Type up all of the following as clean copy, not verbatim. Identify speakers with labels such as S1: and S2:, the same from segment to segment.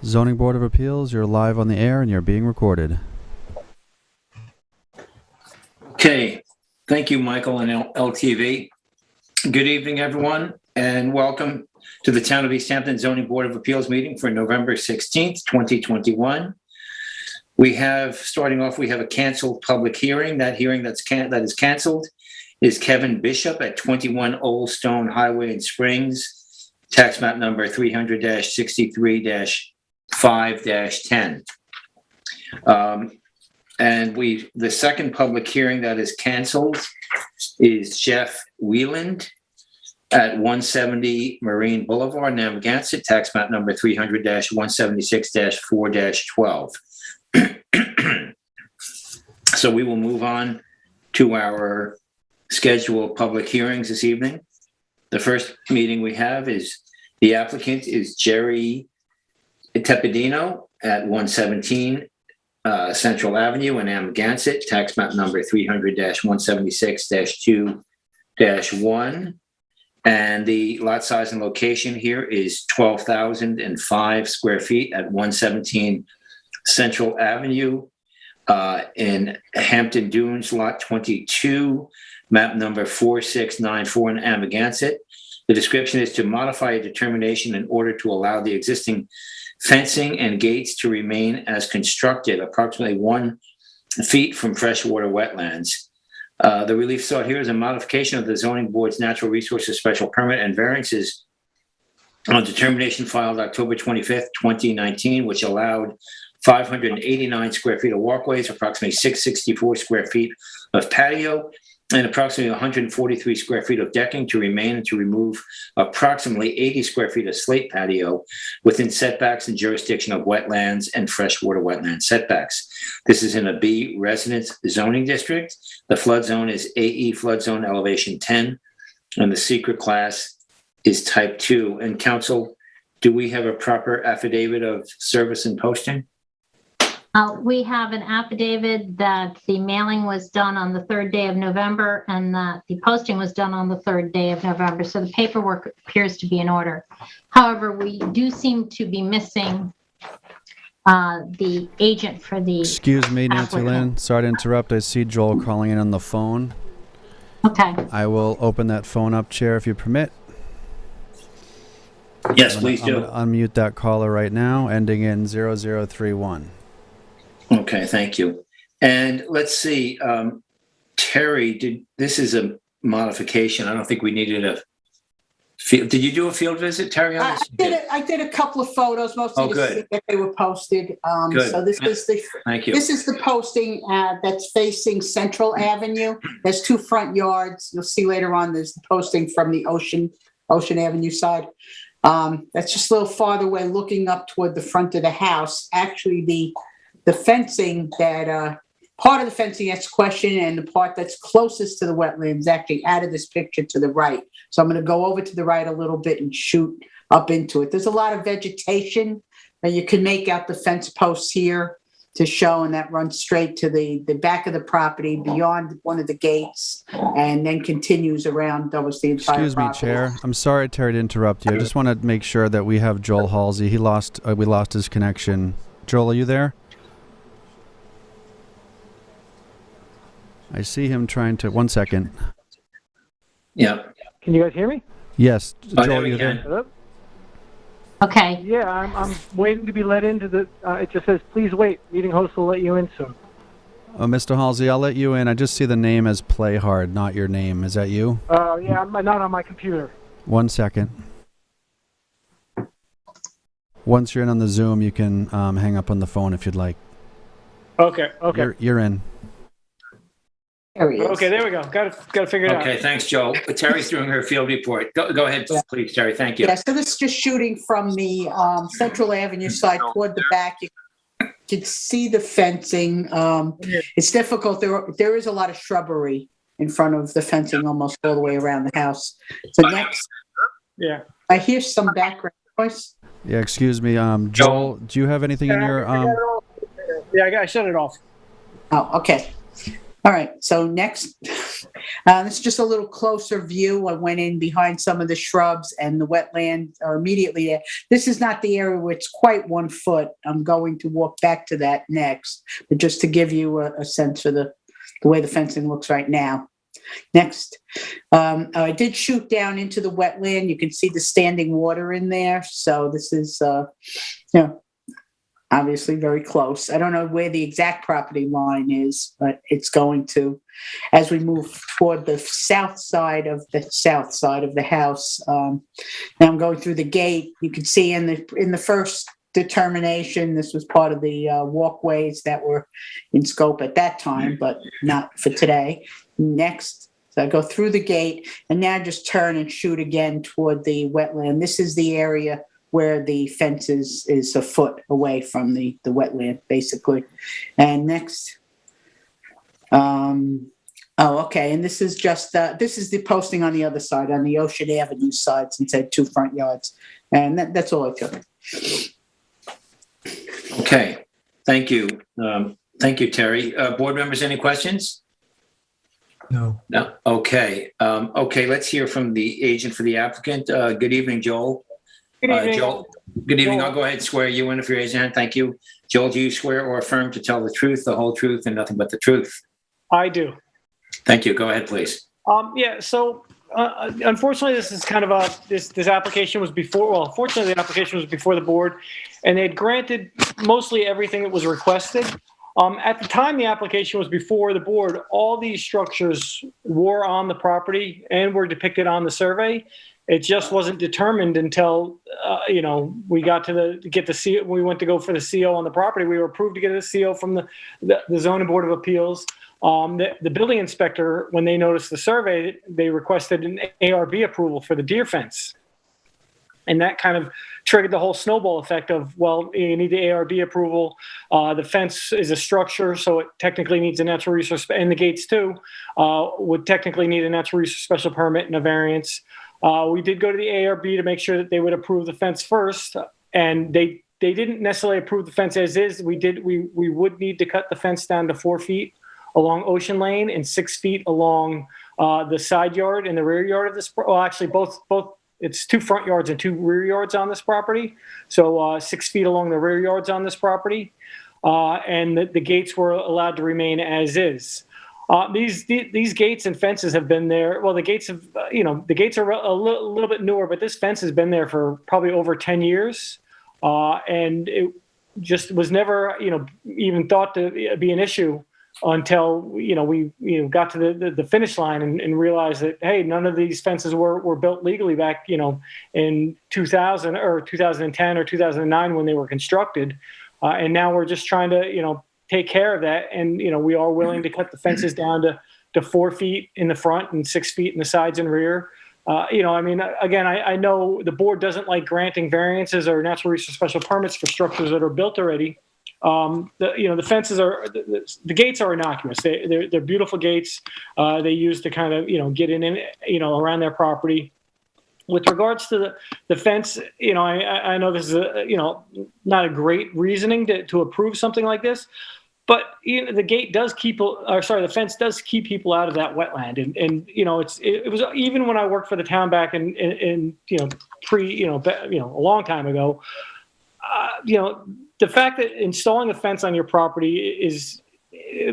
S1: Zoning Board of Appeals, you're live on the air and you're being recorded.
S2: Okay, thank you, Michael and LTV. Good evening, everyone, and welcome to the Town of East Hampton Zoning Board of Appeals meeting for November 16th, 2021. We have, starting off, we have a canceled public hearing. That hearing that is canceled is Kevin Bishop at 21 Old Stone Highway in Springs, tax map number 300-63-5-10. And the second public hearing that is canceled is Jeff Wetland at 170 Marine Boulevard, Narragansett, tax map number 300-176-4-12. So we will move on to our scheduled public hearings this evening. The first meeting we have is the applicant is Jerry Tepedino at 117 Central Avenue in Narragansett, tax map number 300-176-2-1. And the lot size and location here is 12,005 square feet at 117 Central Avenue in Hampton Dunes, lot 22, map number 4694 in Narragansett. The description is to modify a determination in order to allow the existing fencing and gates to remain as constructed, approximately 1 feet from freshwater wetlands. The relief sought here is a modification of the zoning board's natural resources special permit and variances on determination filed October 25th, 2019, which allowed 589 square feet of walkways, approximately 664 square feet of patio, and approximately 143 square feet of decking to remain and to remove approximately 80 square feet of slate patio within setbacks and jurisdiction of wetlands and freshwater wetland setbacks. This is in a B residence zoning district. The flood zone is AE flood zone elevation 10, and the secret class is type 2. And council, do we have a proper affidavit of service and posting?
S3: We have an affidavit that the mailing was done on the 3rd day of November and that the posting was done on the 3rd day of November. So the paperwork appears to be in order. However, we do seem to be missing the agent for the...
S1: Excuse me, Nancy Lynn. Sorry to interrupt. I see Joel calling in on the phone.
S3: Okay.
S1: I will open that phone up, Chair, if you permit.
S2: Yes, please do.
S1: I'm going to unmute that caller right now, ending in 0031.
S2: Okay, thank you. And let's see, Terry, this is a modification. I don't think we needed a field. Did you do a field visit, Terry?
S4: I did a couple of photos, mostly to see if they were posted.
S2: Good.
S4: So this is the
S2: Thank you.
S4: This is the posting that's facing Central Avenue. There's 2 front yards. You'll see later on there's the posting from the Ocean Avenue side. That's just a little farther away, looking up toward the front of the house. Actually, the fencing that part of the fencing that's questioned and the part that's closest to the wetlands actually added this picture to the right. So I'm going to go over to the right a little bit and shoot up into it. There's a lot of vegetation that you can make out the fence posts here to show, and that runs straight to the back of the property beyond one of the gates and then continues around almost the entire
S1: Excuse me,
S4: property.
S1: Chair. I'm sorry, Terry, to interrupt you. I just want to make sure that we have Joel Halsey. We lost his connection. Joel, are you there? I see him trying to... One second.
S2: Yeah.
S5: Can you guys hear me?
S1: Yes.
S2: Oh,
S1: Joel,
S2: there we
S1: you there?
S2: can.
S5: Hello?
S3: Okay.
S5: Yeah, I'm waiting to be let into the, it just says, please wait. Meeting host will let you in soon.
S1: Mr. Halsey, I'll let you in. I just see the name as Play Hard, not your name. Is that you?
S5: Yeah, I'm not on my computer.
S1: 1 second. Once you're in on the Zoom, you can hang up on the phone if you'd like.
S5: Okay.
S1: You're in.
S4: There he is.
S5: Okay, there we go. Got to figure it out.
S2: Okay, thanks, Joel. Terry's doing her field report. Go ahead, please, Terry. Thank you.
S4: Yeah, so this is just shooting from the Central Avenue side toward the back. You can see the fencing. It's difficult. There is a lot of shrubbery in front of the fencing almost all the way around the house. So next,
S5: Yeah.
S4: I hear some background noise.
S1: Yeah, excuse me. Joel, do you have anything in your...
S5: Yeah, I shut it off.
S4: Oh, okay. All right. So next, This is just a little closer view. I went in behind some of the shrubs and the wetland are immediately there. This is not the area where it's quite 1 foot. I'm going to walk back to that next, but just to give you a sense of the way the fencing looks right now. Next, I did shoot down into the wetland. You can see the standing water in there. So this is, obviously very close. I don't know where the exact property line is, but it's going to, as we move toward the south side of the house. Now I'm going through the gate. You can see in the first determination, this was part of the walkways that were in scope at that time, but not for today. Next, so I go through the gate and now just turn and shoot again toward the wetland. This is the area where the fence is a foot away from the wetland, basically. And next, okay, and this is just, this is the posting on the other side, on the Ocean Avenue side, since I had 2 front yards. And that's all I took.
S2: Okay, thank you. Thank you, Terry. Board members, any questions?
S6: No.
S2: No? Okay. Okay, let's hear from the agent for the applicant. Good evening, Joel.
S5: Good evening.
S2: Joel, good evening.
S5: Joel.
S2: I'll go ahead and swear you in if you're raising your hand. Thank you. Joel, do you swear or affirm to tell the truth, the whole truth, and nothing but the truth?
S5: I do.
S2: Thank you. Go ahead, please.
S5: So unfortunately, this is kind of this application was before, well, fortunately, the application was before the board, and they had granted mostly everything that was requested. At the time the application was before the board, all these structures were on the property and were depicted on the survey. It just wasn't determined until, we got to get the CO. We went to go for the CO on the property. We were approved to get a CO from the Zoning Board of Appeals. The building inspector, when they noticed the survey, they requested an ARB approval for the deer fence. And that kind of triggered the whole snowball effect of, well, you need the ARB approval. The fence is a structure, so it technically needs a natural resource, and the gates too, would technically need a natural resource special permit and a variance. We did go to the ARB to make sure that they would approve the fence first, and they didn't necessarily approve the fence as is. We would need to cut the fence down to 4 feet along Ocean Lane and 6 feet along the side yard and the rear yard of this. Well, actually, both. It's 2 front yards and 2 rear yards on this property. So 6 feet along the rear yards on this property. And the gates were allowed to remain as is. These gates and fences have been there. Well, the gates have, the gates are a little bit newer, but this fence has been there for probably over 10 years. And it just was never, even thought to be an issue until, we got to the finish line and realized that, hey, none of these fences were built legally back, in 2000 or 2010 or 2009 when they were constructed. And now we're just trying to, take care of that. And, we are willing to cut the fences down to 4 feet in the front and 6 feet in the sides and rear. Again, I know the board doesn't like granting variances or natural resource special permits for structures that are built already. The fences the gates are innocuous. They're beautiful gates. They use to kind of, get in, around their property. With regards to the fence, I know this is not a great reasoning to approve something like this, but the gate does the fence does keep people out of that wetland. And it was even when I worked for the town back in a long time ago, the fact that installing a fence on your property is,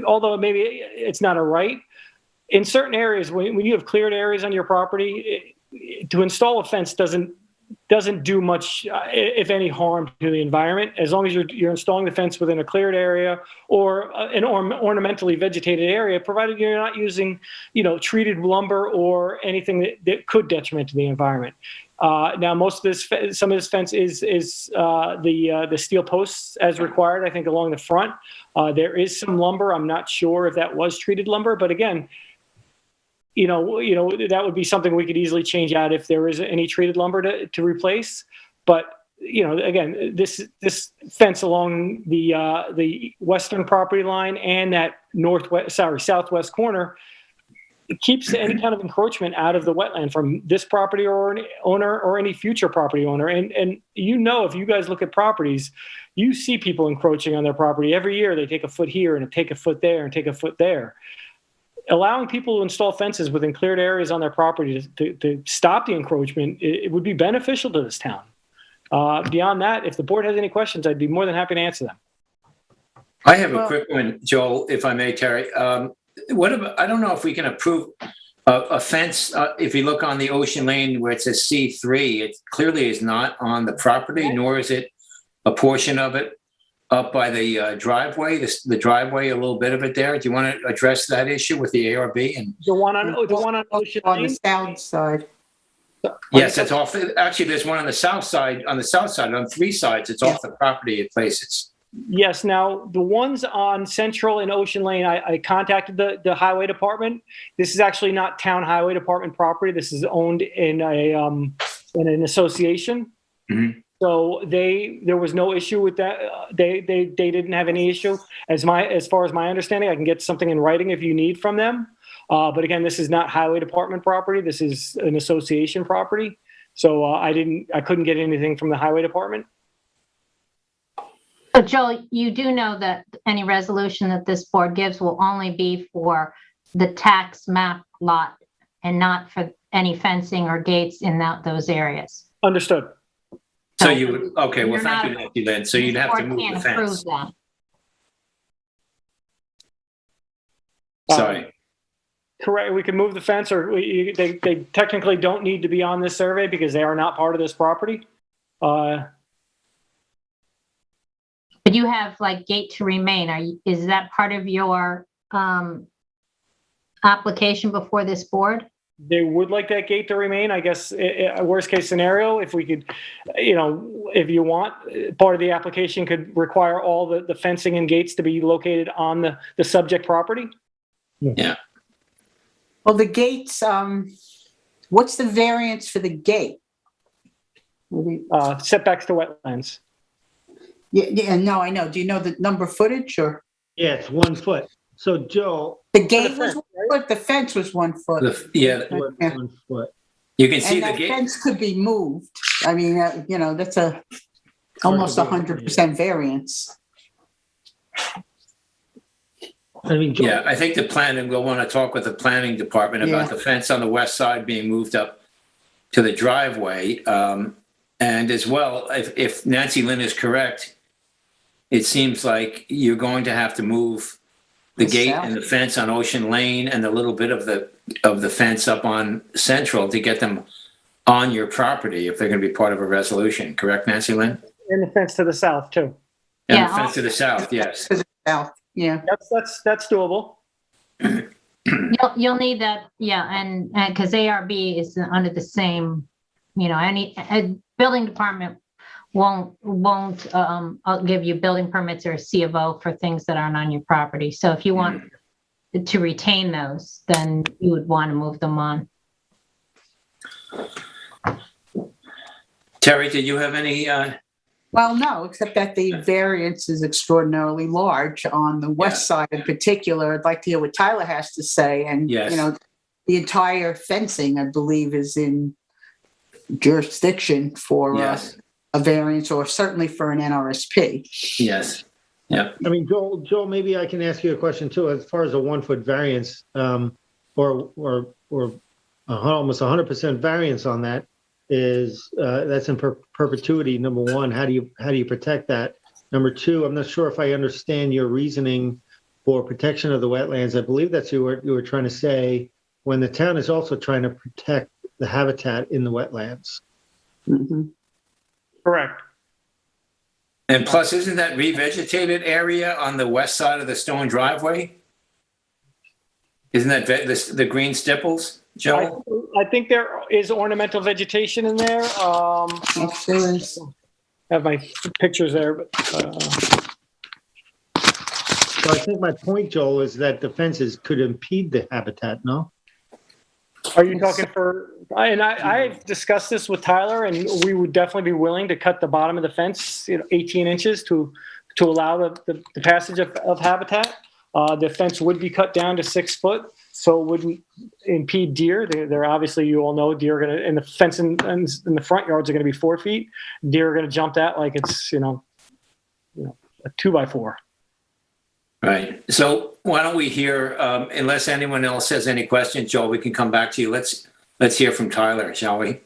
S5: although maybe it's not a right, in certain areas, when you have cleared areas on your property, to install a fence doesn't do much, if any, harm to the environment, as long as you're installing the fence within a cleared area or an ornamentally vegetated area, provided you're not using, treated lumber or anything that could detriment to the environment. Now, some of this fence is the steel posts as required, I think, along the front. There is some lumber. I'm not sure if that was treated lumber, but again, that would be something we could easily change out if there is any treated lumber to replace. But, again, this fence along the western property line and that southwest corner, it keeps any kind of encroachment out of the wetland from this property owner or any future property owner. And if you guys look at properties, you see people encroaching on their property every year. They take a foot here and take a foot there and take a foot there. allowing people to install fences within cleared areas on their property to stop the encroachment, it would be beneficial to this town. Beyond that, if the board has any questions, I'd be more than happy to answer them.
S2: I have a quick one, Joel, if I may, Terry. What about, I don't know if we can approve a fence. If you look on the Ocean Lane where it says C3, it clearly is not on the property, nor is it a portion of it up by the driveway, the driveway, a little bit of it there. Do you want to address that issue with the ARB? And
S5: The one on Ocean
S4: On the
S5: Lane?
S4: south side.
S2: yes, it's off. Actually, there's one on the south side. On 3 sides, it's off the property at places.
S5: Yes. Now, the ones on Central and Ocean Lane, I contacted the highway department. This is actually not town highway department property. This is owned in in an association.
S2: Mhm.
S5: So there was no issue with that. They didn't have any issue. As far as my understanding, I can get something in writing if you need from them. But again, this is not highway department property. This is an association property. So I couldn't get anything from the highway department.
S3: So Joel, you do know that any resolution that this board gives will only be for the tax map lot and not for any fencing or gates in those areas.
S5: Understood.
S2: So you would, okay, well,
S3: You're
S2: thank
S3: not-
S2: you, Nancy, then. So you'd have to
S3: Board
S2: move
S3: can't
S2: the
S3: approve
S2: fence.
S3: that.
S2: Sorry.
S5: Correct. We can move the fence, or they technically don't need to be on this survey because they are not part of this property.
S3: But you have like gate to remain. Is that part of your application before this board?
S5: They would like that gate to remain. I guess a worst case scenario, if we could, if you want, part of the application could require all the fencing and gates to be located on the subject property.
S2: Yeah.
S4: Well, the gates, what's the variance for the gate?
S5: Setbacks to wetlands.
S4: Yeah, no, I know. Do you know the number footage or?
S6: Yeah, it's 1 foot. So Joe,
S4: The gate
S5: the
S4: was
S5: fence,
S4: 1 foot, the fence was 1 foot.
S2: Yeah,
S4: Yeah.
S6: 1 foot.
S2: you can see
S4: And
S2: the
S4: that
S2: gate.
S4: fence could be moved. I mean, that's almost 100% variance.
S6: I mean, Joe,
S2: Yeah, I think the planning, we'll want to talk with the planning department about
S4: Yeah.
S2: the fence on the west side being moved up to the driveway. And as well, if Nancy Lynn is correct, it seems like you're going to have to move the
S4: The
S2: gate
S4: south.
S2: and the fence on Ocean Lane and a little bit of the fence up on Central to get them on your property if they're going to be part of a resolution. Correct, Nancy Lynn?
S5: And the fence to the south too.
S2: And
S3: Yeah,
S2: the fence to the south, yes.
S4: South, yeah.
S5: That's doable.
S3: You'll need that, yeah, and because ARB is under the same, any building department won't give you building permits or a C of O for things that aren't on your property. So if you want to retain those, then you would want to move them on.
S2: Terry, did you have any,
S4: Well, no, except that the variance is extraordinarily large on the west side in particular. I'd like to hear what Tyler has to say. And,
S2: Yes.
S4: the entire fencing, I believe, is in jurisdiction for
S2: yes,
S4: a variance or certainly for an NRSP.
S2: yes, yeah.
S6: I mean, Joel, maybe I can ask you a question too, as far as a 1 foot variance, or almost 100% variance on that is, that's in perpetuity. Number one, how do you protect that? Number two, I'm not sure if I understand your reasoning for protection of the wetlands. I believe that's what you were trying to say when the town is also trying to protect the habitat in the wetlands.
S4: Mhm.
S5: Correct.
S2: And plus, isn't that revegetated area on the west side of the stone driveway? Isn't that the green stipples, Joe?
S5: I think there is ornamental vegetation in there.
S4: Yes, there is.
S5: I have my pictures there, but
S6: So I think my point, Joel, is that the fences could impede the habitat, no?
S5: are you talking for? I've discussed this with Tyler, and we would definitely be willing to cut the bottom of the fence, 18 inches to allow the passage of habitat. The fence would be cut down to 6 foot, so it wouldn't impede deer. They're obviously, you all know, deer are going to, and the fence in the front yards are going to be 4 feet. Deer are going to jump that like it's, a 2x4.
S2: Right. So why don't we hear, unless anyone else has any questions, Joel, we can come back to you. Let's hear from Tyler, shall we?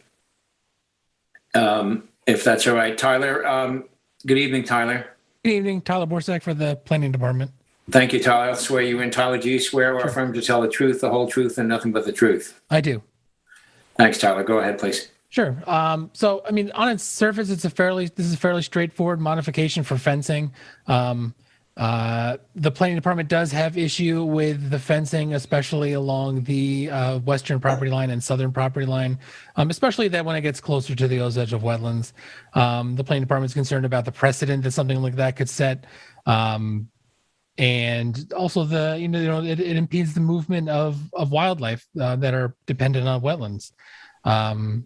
S2: If that's all right. Tyler, good evening, Tyler.
S7: Good evening, Tyler Borsak for the Planning Department.
S2: Thank you, Tyler. I'll swear you in. Tyler, do you swear or
S7: Sure.
S2: affirm to tell the truth, the whole truth, and nothing but the truth?
S7: I do.
S2: Thanks, Tyler. Go ahead, please.
S7: Sure. So, I mean, on its surface, this is a fairly straightforward modification for fencing. The planning department does have issue with the fencing, especially along the western property line and southern property line, especially that when it gets closer to the edge of wetlands. The planning department is concerned about the precedent that something like that could set. And also it impedes the movement of wildlife that are dependent on wetlands,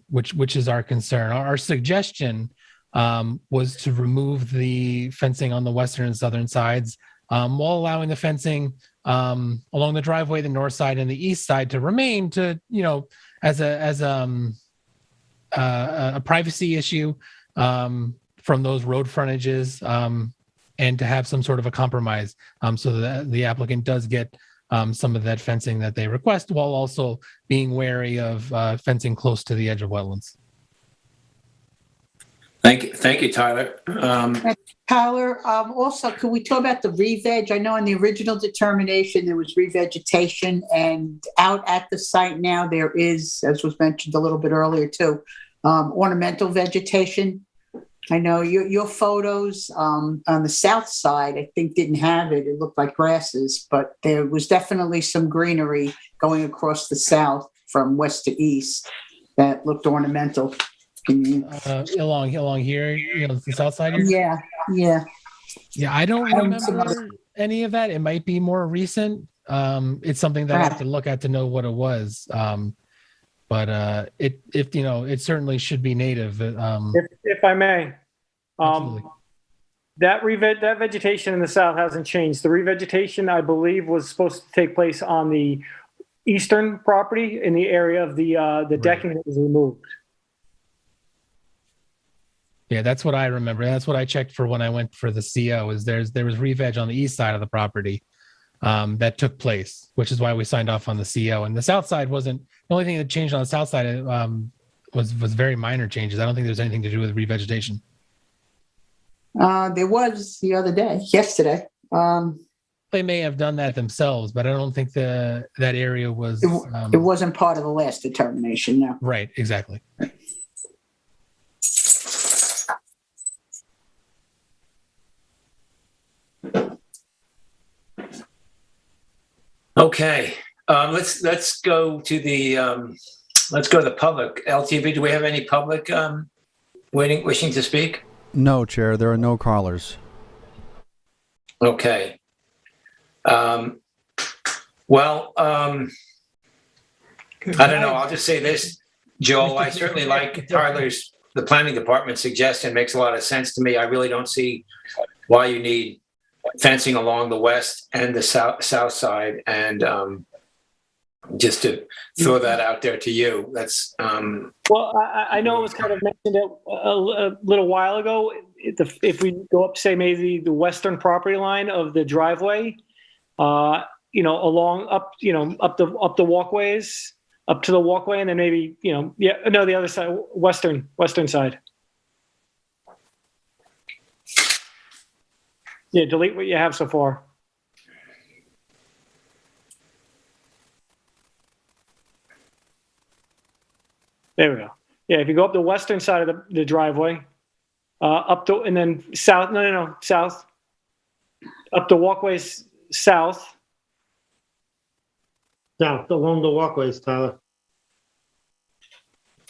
S7: which is our concern. Our suggestion was to remove the fencing on the western and southern sides, while allowing the fencing along the driveway, the north side and the east side to remain as a privacy issue from those road frontages, and to have some sort of a compromise, so that the applicant does get some of that fencing that they request, while also being wary of fencing close to the edge of wetlands.
S2: Thank you, Tyler.
S4: Tyler, also, could we talk about the re-veg? I know in the original determination, there was revegetation, and out at the site now, there is, as was mentioned a little bit earlier too, ornamental vegetation. I know your photos on the south side, I think, didn't have it. It looked like grasses, but there was definitely some greenery going across the south from west to east that looked ornamental.
S7: Along here, the south side here?
S4: Yeah.
S7: Yeah, I don't
S4: And some
S7: remember any of that. It might be more recent. It's something that I have to look at to know what it was. But it certainly should be native.
S5: If I may,
S7: Absolutely.
S5: that vegetation in the south hasn't changed. The revegetation, I believe, was supposed to take place on the eastern property in the area of the decking that was removed.
S7: Yeah, that's what I remember. That's what I checked for when I went for the CO. There was re-veg on the east side of the property that took place, which is why we signed off on the CO. And the south side wasn't. The only thing that changed on the south side was very minor changes. I don't think there's anything to do with revegetation.
S4: There was yesterday.
S7: They may have done that themselves, but I don't think that area was.
S4: It wasn't part of the last determination, no.
S7: Right, exactly.
S2: Okay, let's go to the public. LTV, do we have any public wishing to speak?
S1: No, Chair. There are no callers.
S2: Okay. I don't know. I'll just say this, Joel. I certainly like the planning department suggestion. Makes a lot of sense to me. I really don't see why you need fencing along the west and the south side. And just to throw that out there to you, that's.
S5: Well, I know it was kind of mentioned a little while ago. If we go up, say, maybe the western property line of the driveway, along up the walkways, up to the walkway, and then maybe the other side, western side. Yeah, delete what you have so far. There we go. Yeah, if you go up the western side of the driveway, and then south. No, south. Up the walkways south.
S6: South along the walkways, Tyler.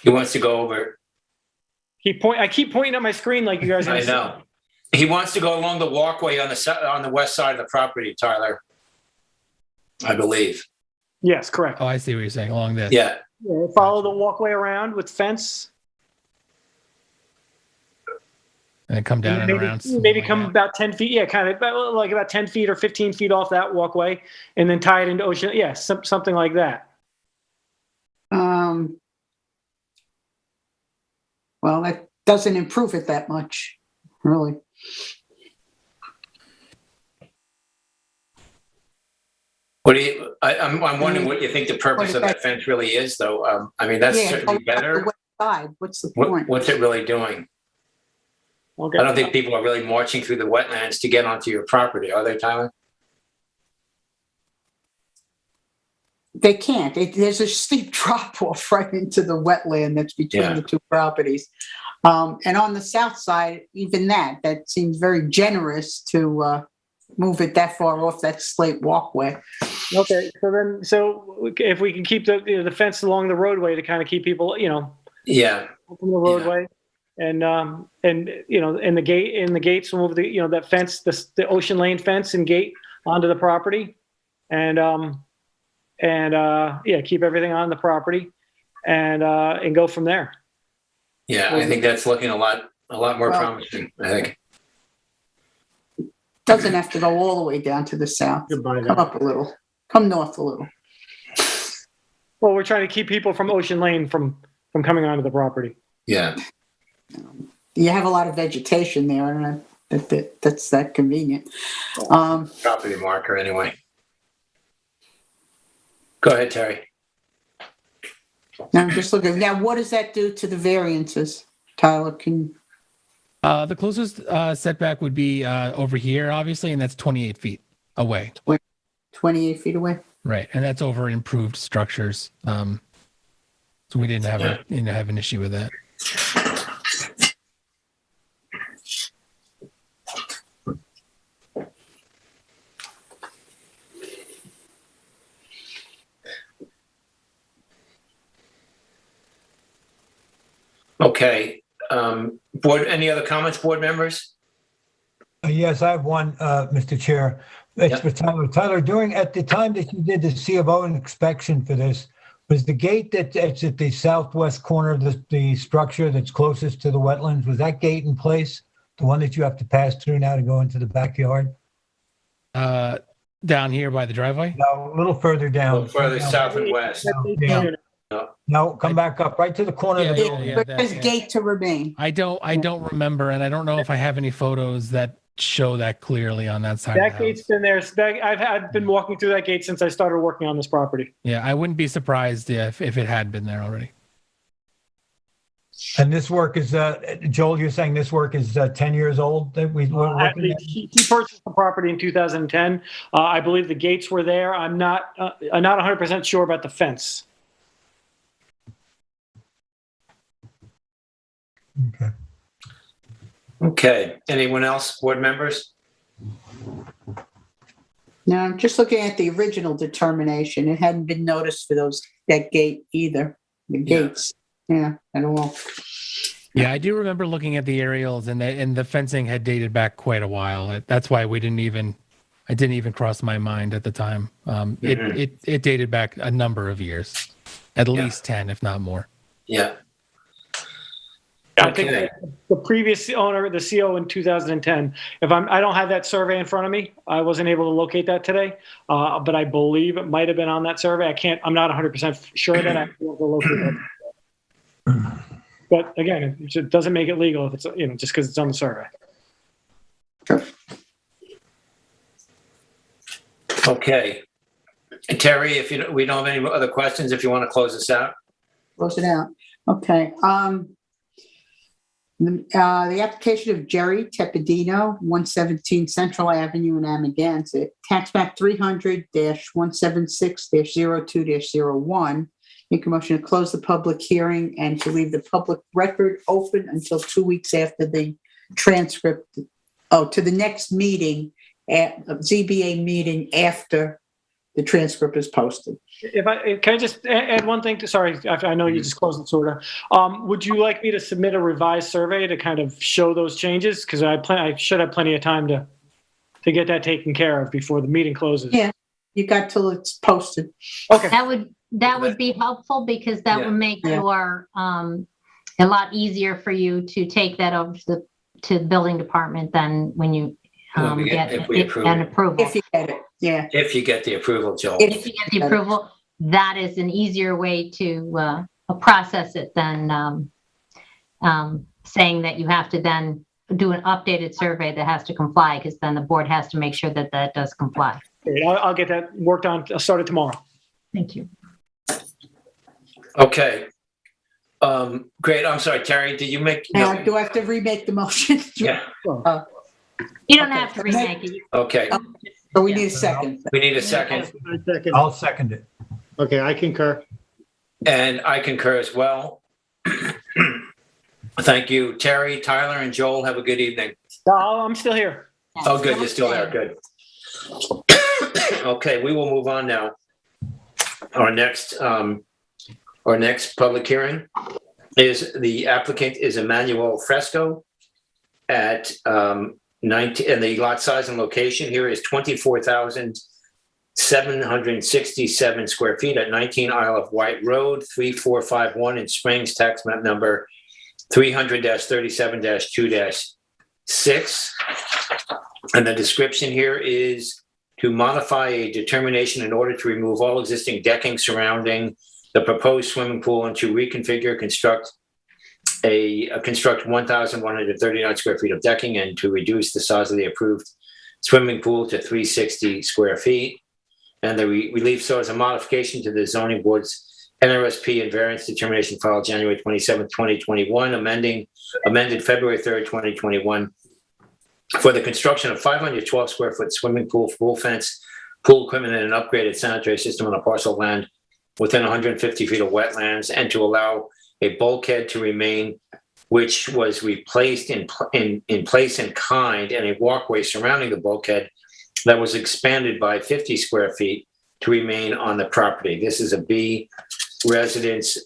S2: He wants to go over.
S5: I keep pointing at my screen like you guys.
S2: I know. He wants to go along the walkway on the west side of the property, Tyler. I believe.
S5: Yes, correct.
S7: Oh, I see what you're saying. Along this.
S2: Yeah.
S5: Yeah, follow the walkway around with fence.
S7: And come down and around.
S5: Maybe come about 10 feet. Yeah, kind of like about 10 feet or 15 feet off that walkway, and then tie it into ocean. Yeah, something like that.
S4: Well, that doesn't improve it that much, really.
S2: What do you, I'm wondering what you think the purpose of that fence really is, though. I mean, that's
S4: Yeah,
S2: certainly better.
S4: the west side. What's the point?
S2: What's it really doing?
S5: Okay.
S2: I don't think people are really marching through the wetlands to get onto your property, are they, Tyler?
S4: They can't. There's a steep drop off right into the wetland that's between
S2: Yeah.
S4: the two properties. And on the south side, even that seems very generous to move it that far off that slate walkway.
S5: Okay, so if we can keep the fence along the roadway to kind of keep people,
S2: Yeah,
S5: from the roadway, and the gates, we'll move that fence, the Ocean Lane fence and gate onto the property, and keep everything on the property, and go from there.
S2: yeah, I think that's looking a lot more promising, I think.
S4: Doesn't have to go all the way down to the south.
S6: Goodbye
S4: Come
S6: there.
S4: up a little. Come north a little.
S5: Well, we're trying to keep people from Ocean Lane from coming onto the property.
S2: Yeah,
S4: You have a lot of vegetation there, and that's that convenient.
S2: property marker anyway. Go ahead, Terry.
S4: Now I'm just looking. Now, what does that do to the variances, Tyler?
S7: The closest setback would be over here, obviously, and that's 28 feet away.
S4: 28 feet away?
S7: Right, and that's over improved structures. So we didn't have an issue with that.
S2: Okay, board, any other comments, board members?
S8: Yes, I have one, Mr. Chair. It's
S2: Yep.
S8: for Tyler. Tyler, at the time that you did the C of O inspection for this, was the gate that's at the southwest corner of the structure that's closest to the wetlands, was that gate in place? The one that you have to pass through now to go into the backyard?
S7: Down here by the driveway?
S8: No, a little further
S2: A
S8: down.
S2: little further south and west.
S8: Yeah. No, come back up, right to the corner of the
S7: Yeah,
S8: building.
S7: yeah.
S4: It says gate to remain.
S7: I don't remember, and I don't know if I have any photos that show that clearly on that side of
S5: That
S7: the
S5: gate's
S7: house.
S5: been there. I've been walking through that gate since I started working on this property.
S7: Yeah, I wouldn't be surprised if it had been there already.
S8: And this work is, Joel, you're saying this work is 10 years old that we're looking at?
S5: He purchased the property in 2010. I believe the gates were there. I'm not 100% sure about the fence.
S8: Okay.
S2: Okay, anyone else, board members?
S4: Now, I'm just looking at the original determination. It hadn't been noticed for that gate either. The gates. Yeah, at all.
S7: Yeah, I do remember looking at the aerials, and the fencing had dated back quite a while. That's why it didn't even cross my mind at the time. It dated back a number of years, at least 10, if not more.
S2: Yeah.
S5: I think that the previous owner, the CO in 2010, I don't have that survey in front of me. I wasn't able to locate that today, but I believe it might have been on that survey. I'm not 100% sure that I have to locate that. But again, it doesn't make it legal if it's, just because it's on the survey.
S2: Okay. Terry, we don't have any other questions, if you want to close this out.
S4: Close it out. Okay. The application of Jerry Tepidino, 117 Central Avenue in Amagansett, tax map 300-176-02-01. Make a motion to close the public hearing and to leave the public record open until 2 weeks after the transcript, to the next meeting, at ZBA meeting after the transcript is posted.
S5: Can I just add one thing? Sorry, I know you just closed it, sort of. Would you like me to submit a revised survey to kind of show those changes? Because I should have plenty of time to get that taken care of before the meeting closes.
S4: Yeah. You got till it's posted.
S5: Okay.
S3: That would be helpful, because that would make your a lot easier for you to take that over to the building department than when you get
S2: if we
S3: an approval.
S4: If you get it, yeah.
S2: If you get the approval, Joel.
S3: If you get the approval, that is an easier way to process it than saying that you have to then do an updated survey that has to comply, because then the board has to make sure that that does comply.
S5: Great. I'll get that worked on. I'll start it tomorrow.
S3: Thank you.
S2: Okay. Great. I'm sorry, Terry, did you make?
S4: Now,
S2: No.
S4: do I have to remake the motion?
S2: Yeah.
S3: You don't have to remake it.
S2: Okay.
S4: So we need a second.
S2: We need a second.
S6: I second.
S8: I'll second it.
S6: Okay, I concur.
S2: And I concur as well. Thank you, Terry, Tyler, and Joel. Have a good evening.
S5: I'm still here.
S2: Oh, good. You're still there. Good. Okay, we will move on now. Our next public hearing is the applicant is Emmanuel Fresco at 19, and the lot size and location here is 24,767 square feet at 19 Isle of Wight Road, 3451 in Springs, tax map number 300-37-2-6. And the description here is to modify a determination in order to remove all existing decking surrounding the proposed swimming pool and to reconfigure, construct 1,139 square feet of decking and to reduce the size of the approved swimming pool to 360 square feet. And the relief sought is a modification to the zoning board's NRSP and variance determination filed January 27, 2021, amended February 3rd, 2021, for the construction of 512 square foot swimming pool, pool fence, pool equipment, and an upgraded sanitary system on a parcel of land within 150 feet of wetlands, and to allow a bulkhead to remain, which was replaced in place in kind, and a walkway surrounding the bulkhead that was expanded by 50 square feet to remain on the property. This is a B residence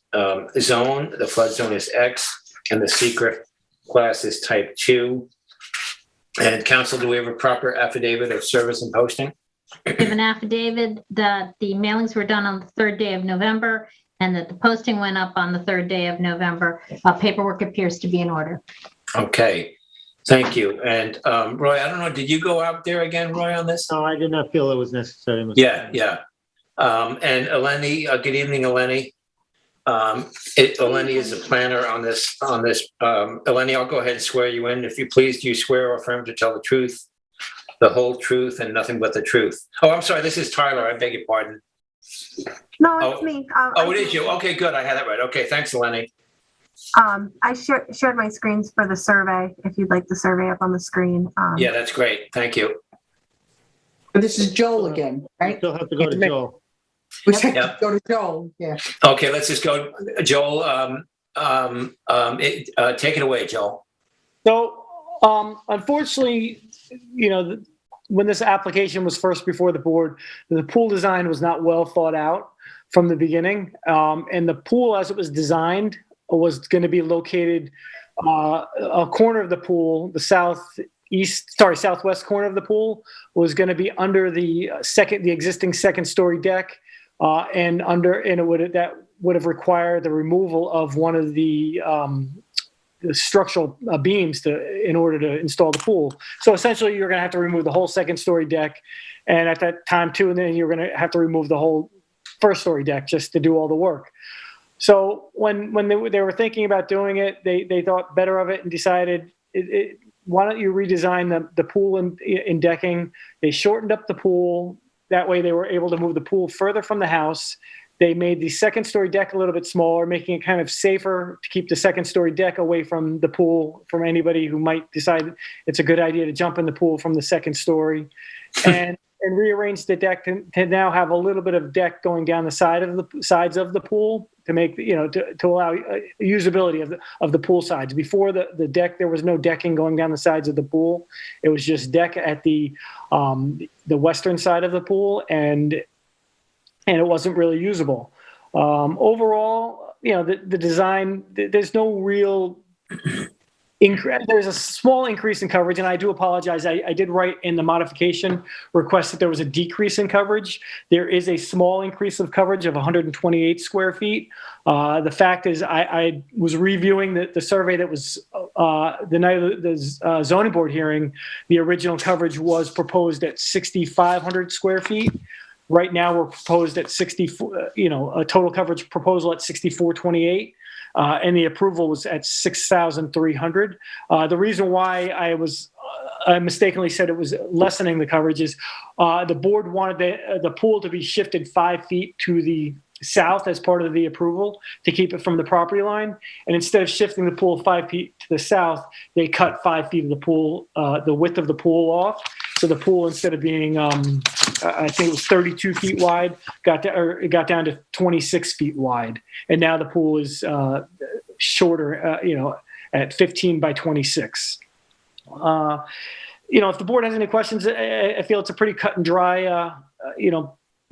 S2: zone. The flood zone is X, and the secret class is type 2. And council, do we have a proper affidavit of service and posting?
S3: We have an affidavit that the mailings were done on the third day of November and that the posting went up on the third day of November. Paperwork appears to be in order.
S2: Okay, thank you. And Roy, I don't know, did you go out there again, Roy, on this?
S6: No, I did not feel it was necessary. Mr.
S2: Yeah. And Eleni, good evening, Eleni. Eleni is a planner on this. Eleni, I'll go ahead and swear you in. If you please, do you swear or affirm to tell the truth, the whole truth, and nothing but the truth? Oh, I'm sorry. This is Tyler. I beg your pardon.
S9: No, it's me.
S2: Oh, it is you. Okay, good. I had that right. Okay, thanks, Eleni.
S9: I shared my screens for the survey, if you'd like the survey up on the screen.
S2: Yeah, that's great. Thank you.
S4: But this is Joel again, right?
S6: Still have to go to Joel.
S4: We have
S2: Yep.
S4: to go to Joel, yeah.
S2: Okay, let's just go. Joel, take it away, Joel.
S5: So, unfortunately, when this application was first before the board, the pool design was not well thought out from the beginning. And the pool, as it was designed, was going to be located a corner of the pool, the southwest corner of the pool was going to be under the existing second story deck, that would have required the removal of one of the structural beams in order to install the pool. So essentially, you're going to have to remove the whole second story deck, and at that time too, and then you're going to have to remove the whole first story deck just to do all the work. So when they were thinking about doing it, they thought better of it and decided, why don't you redesign the pool in decking? They shortened up the pool. That way they were able to move the pool further from the house. They made the second story deck a little bit smaller, making it kind of safer to keep the second story deck away from the pool, from anybody who might decide it's a good idea to jump in the pool from the second story. And rearranged the deck to now have a little bit of deck going down the sides of the pool to make, to allow usability of the pool sides. Before the deck, there was no decking going down the sides of the pool. It was just deck at the western side of the pool, and it wasn't really usable. Overall, the design, there's no real there's a small increase in coverage, and I do apologize. I did write in the modification request that there was a decrease in coverage. There is a small increase of coverage of 128 square feet. The fact is, I was reviewing the survey that was the night of the zoning board hearing. The original coverage was proposed at 6,500 square feet. Right now, we're proposed at 64. A total coverage proposal at 6,428. And the approval was at 6,300. The reason why I was I mistakenly said it was lessening the coverages. The board wanted the pool to be shifted 5 feet to the south as part of the approval to keep it from the property line. And instead of shifting the pool 5 feet to the south, they cut 5 feet of the pool, the width of the pool off. So the pool, instead of being, I think it was 32 feet wide, it got down to 26 feet wide. And now the pool is shorter, at 15 by 26. If the board has any questions, I feel it's a pretty cut and dry,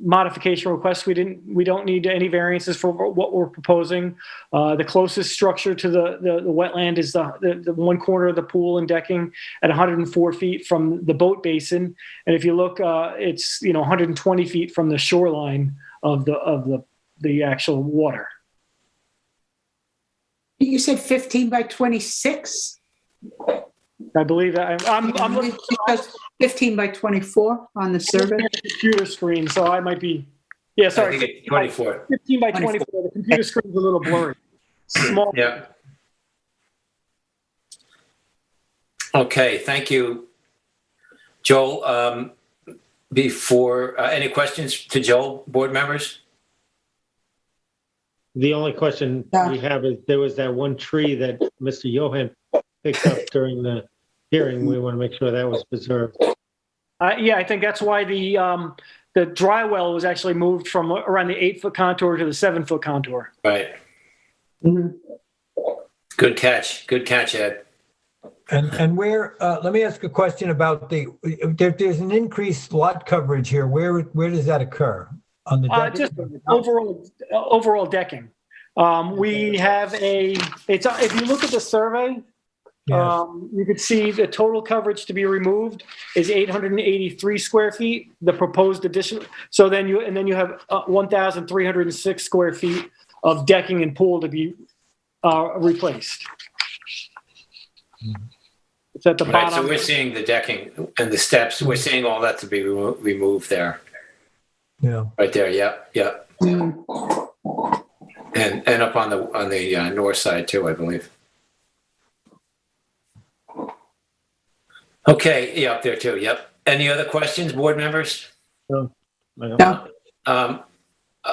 S5: modification request. We don't need any variances for what we're proposing. The closest structure to the wetland is the one corner of the pool and decking at 104 feet from the boat basin. And if you look, it's 120 feet from the shoreline of the actual water.
S4: You said 15 by 26?
S5: I believe that I'm looking
S4: because 15 by 24 on the survey.
S5: at the computer screen, so I might be. Yeah, sorry.
S2: I think it's 24.
S5: 15 by 24. The computer screen's a little blurry. Small.
S2: Yeah. Okay, thank you, Joel. Before any questions to Joel, board members?
S6: The only question we have is there was that one tree that Mr. Johan picked up during the hearing. We want to make sure that was preserved.
S5: Yeah, I think that's why the dry well was actually moved from around the 8-foot contour to the 7-foot contour.
S2: Right.
S4: Mhm.
S2: Good catch, Ed.
S8: And where, let me ask a question about there's an increased lot coverage here. Where does that occur? On the deck?
S5: Just overall decking. We have if you look at the survey,
S8: Yes.
S5: you could see the total coverage to be removed is 883 square feet, the proposed addition. So then you have 1,306 square feet of decking and pool to be replaced. It's at the
S2: Right,
S5: bottom.
S2: so we're seeing the decking and the steps. We're seeing all that to be removed there.
S8: Yeah.
S2: Right there. Yep.
S4: Mm.
S2: And up on the north side too, I believe. Okay. Yeah, up there too. Yep. Any other questions, board members?
S6: No.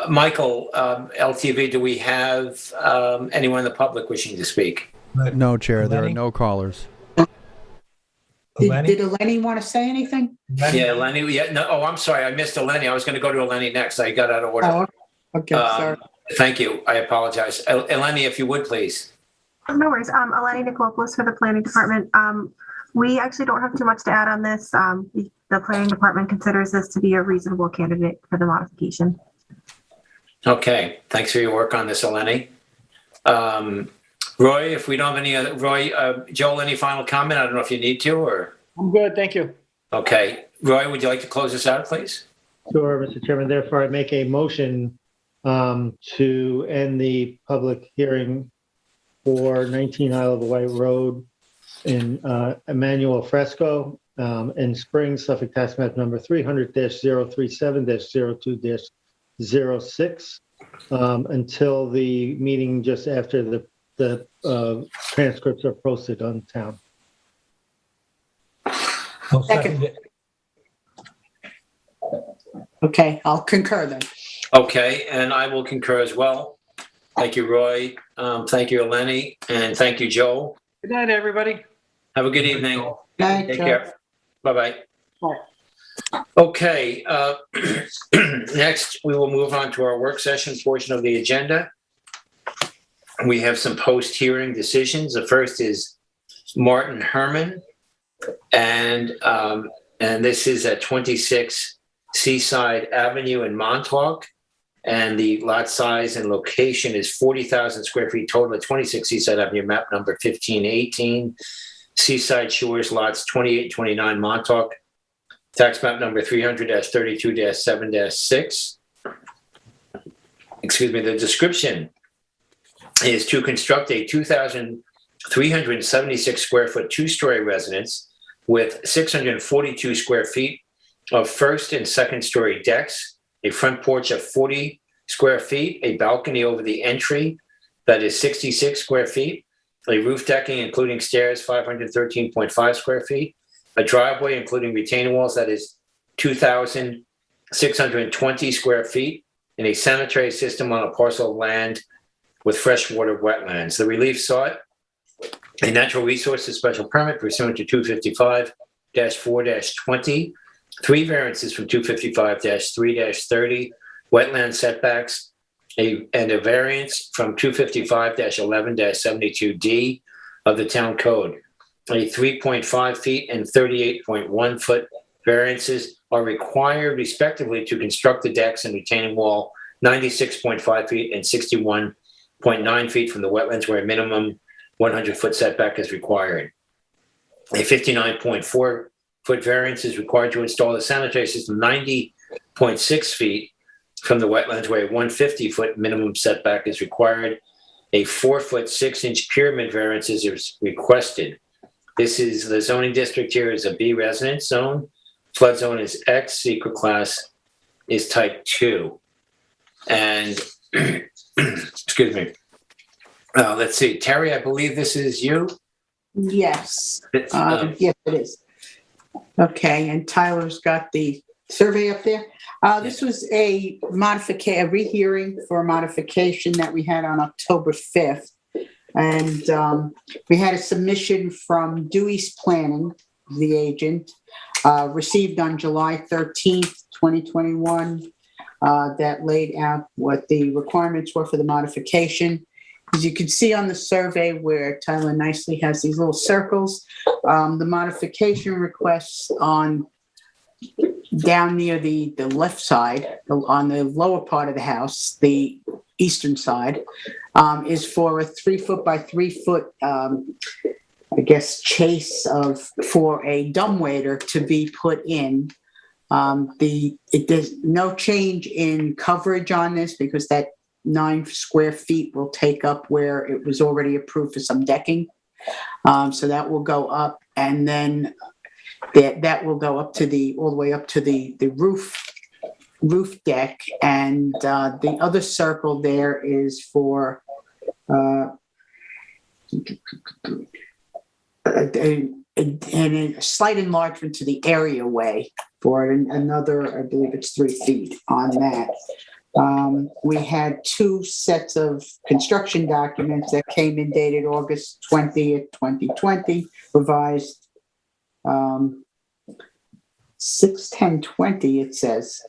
S2: Michael, LTV, do we have anyone in the public wishing to speak?
S1: No, Chair. There are
S8: Lenny?
S1: no callers.
S8: Lenny?
S4: Did Eleni want to say anything?
S2: Yeah, Lenny. Yeah. No. Oh, I'm sorry. I missed Eleni. I was going to go to Eleni next. I got out of order.
S4: Oh, okay, sorry.
S2: Thank you. I apologize. Eleni, if you would, please.
S9: No worries. Eleni Nikolopoulos for the planning department. We actually don't have too much to add on this. The planning department considers this to be a reasonable candidate for the modification.
S2: Okay. Thanks for your work on this, Eleni. Roy, if we don't have any other, Joel, any final comment? I don't know if you need to or.
S5: I'm good. Thank you.
S2: Okay. Roy, would you like to close us out, please?
S6: Sure, Mr. Chairman. Therefore, I make a motion to end the public hearing for 19 Isle of Wight Road in Emmanuel Fresco in Springs, Suffolk Tax Map number 300-037-02-06 until the meeting just after the transcripts are posted on town.
S8: I'll second it.
S4: Okay, I'll concur then.
S2: Okay, and I will concur as well. Thank you, Roy. Thank you, Eleni, and thank you, Joel.
S5: Good night, everybody.
S2: Have a good evening.
S4: Night,
S2: Take
S4: Joe.
S2: care. Bye-bye.
S5: Bye.
S2: Okay, next we will move on to our work session portion of the agenda. We have some post-hearing decisions. The first is Martin Herman, and this is at 26 Seaside Avenue in Montauk, and the lot size and location is 40,000 square feet total at 26 Seaside Avenue, map number 1518, Seaside Shores, lots 28, 29, Montauk, tax map number 300-32-7-6. Excuse me, the description is to construct a 2,376 square foot two-story residence with 642 square feet of first and second story decks, a front porch of 40 square feet, a balcony over the entry that is 66 square feet, a roof decking including stairs 513.5 square feet, a driveway including retaining walls that is 2,620 square feet, and a sanitary system on a parcel of land with freshwater wetlands. The relief sought a natural resources special permit pursuant to 255-4-20, 3 variances from 255-3-30, wetland setbacks, and a variance from 255-11-72D of the town code. A 3.5 feet and 38.1 foot variances are required respectively to construct the decks and retaining wall 96.5 feet and 61.9 feet from the wetlands where a minimum 100-foot setback is required. A 59.4 foot variance is required to install a sanitary system 90.6 feet from the wetlands where a 150-foot minimum setback is required. A 4-foot 6-inch pyramid variance is requested. This is the zoning district here is a B residence zone. Flood zone is X. Secret class is type 2. And excuse me. Let's see, Terry, I believe this is you.
S4: Yes, yes, it is. Okay, and Tyler's got the survey up there. This was a rehearing for a modification that we had on October 5th. And we had a submission from Dewey's Planning, the agent, received on July 13th, 2021, that laid out what the requirements were for the modification. As you can see on the survey where Tyler nicely has these little circles, the modification requests on down near the left side, on the lower part of the house, the eastern side, is for a 3-foot by 3-foot, I guess, chase for a dumbwaiter to be put in. There's no change in coverage on this because that 9 square feet will take up where it was already approved for some decking. So that will go up, and then that will go up to all the way up to the roof deck. And the other circle there is for a slight enlargement to the areaway for another, I believe it's 3 feet on that. We had 2 sets of construction documents that came in dated August 20th, 2020, revised 6/10/20, it says.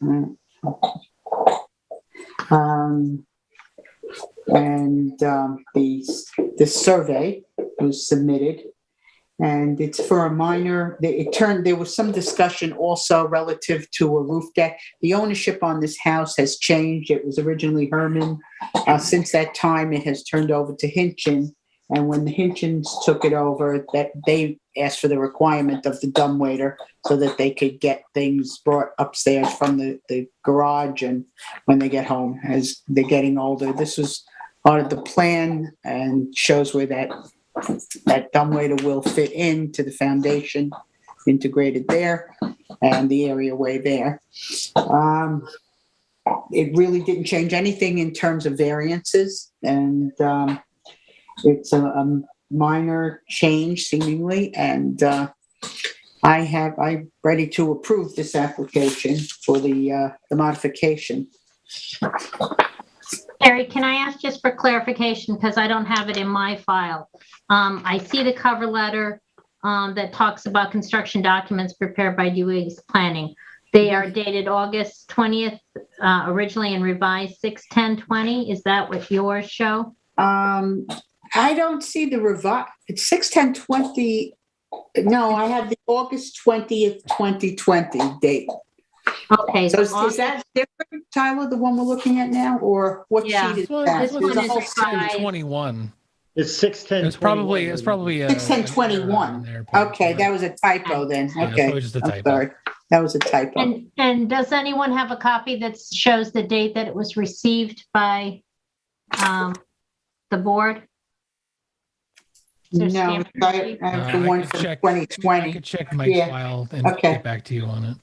S4: The survey was submitted. And it's for a minor, there was some discussion also relative to a roof deck. The ownership on this house has changed. It was originally Herman. Since that time, it has turned over to Hinchin. And when the Hinchins took it over, that they asked for the requirement of the dumbwaiter so that they could get things brought upstairs from the garage and when they get home as they're getting older. This was part of the plan and shows where that dumbwaiter will fit into the foundation integrated there and the areaway there. It really didn't change anything in terms of variances, and it's a minor change seemingly, and I'm ready to approve this application for the modification.
S3: Terry, can I ask just for clarification, because I don't have it in my file? I see the cover letter that talks about construction documents prepared by Dewey's Planning. They are dated August 20th, originally, and revised 6/10/20. Is that what yours show?
S4: I don't see the revised. It's 6/10/20. No, I have the August 20th, 2020 date.
S3: Okay.
S4: So is that different, Tyler, the one we're looking at now, or what
S3: Yeah.
S4: sheet is
S7: Well,
S4: that?
S7: this
S3: one
S7: one
S3: is
S7: is
S3: a
S7: 6/10/21.
S6: It's 6/10.
S7: It's probably a
S4: 6/10/21.
S7: there,
S4: Okay, that was a typo then.
S7: Yeah, it's
S4: Okay,
S7: probably just a
S4: I'm
S7: typo.
S4: sorry. That was a typo.
S3: And does anyone have a copy that shows the date that it was received by the board? Is there
S4: No,
S3: stamp
S4: I have the
S7: I
S4: one
S7: could
S4: from
S7: check-
S4: 2020.
S7: I could check my
S4: Yeah.
S7: file and
S4: Okay.
S7: get back to you on it.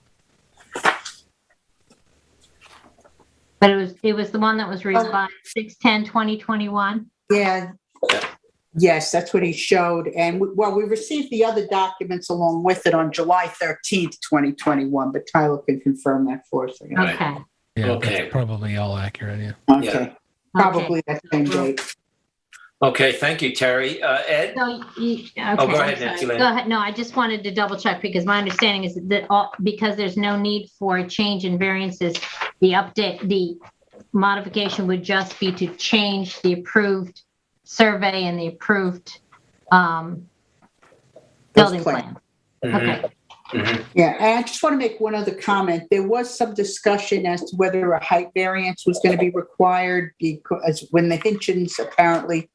S3: But it was the one that was revised 6/10/2021.
S4: Yeah, Yes, that's what he showed. And we received the other documents along with it on July 13th, 2021, but Tyler can confirm that for us.
S2: Right.
S3: Okay.
S7: Yeah,
S2: Okay.
S7: that's probably all accurate. Yeah.
S4: Okay, probably that same date.
S2: Okay, thank you, Terry. Ed?
S3: So you, okay,
S2: Oh, go
S3: I'm
S2: ahead,
S3: sorry.
S2: Nancy Lynn.
S3: Go ahead. No, I just wanted to double check because my understanding is that because there's no need for a change in variances, the modification would just be to change the approved survey and the approved building plan. Okay.
S4: Yeah, and I just want to make one other comment. There was some discussion as to whether a height variance was going to be required because when the Hitchens apparently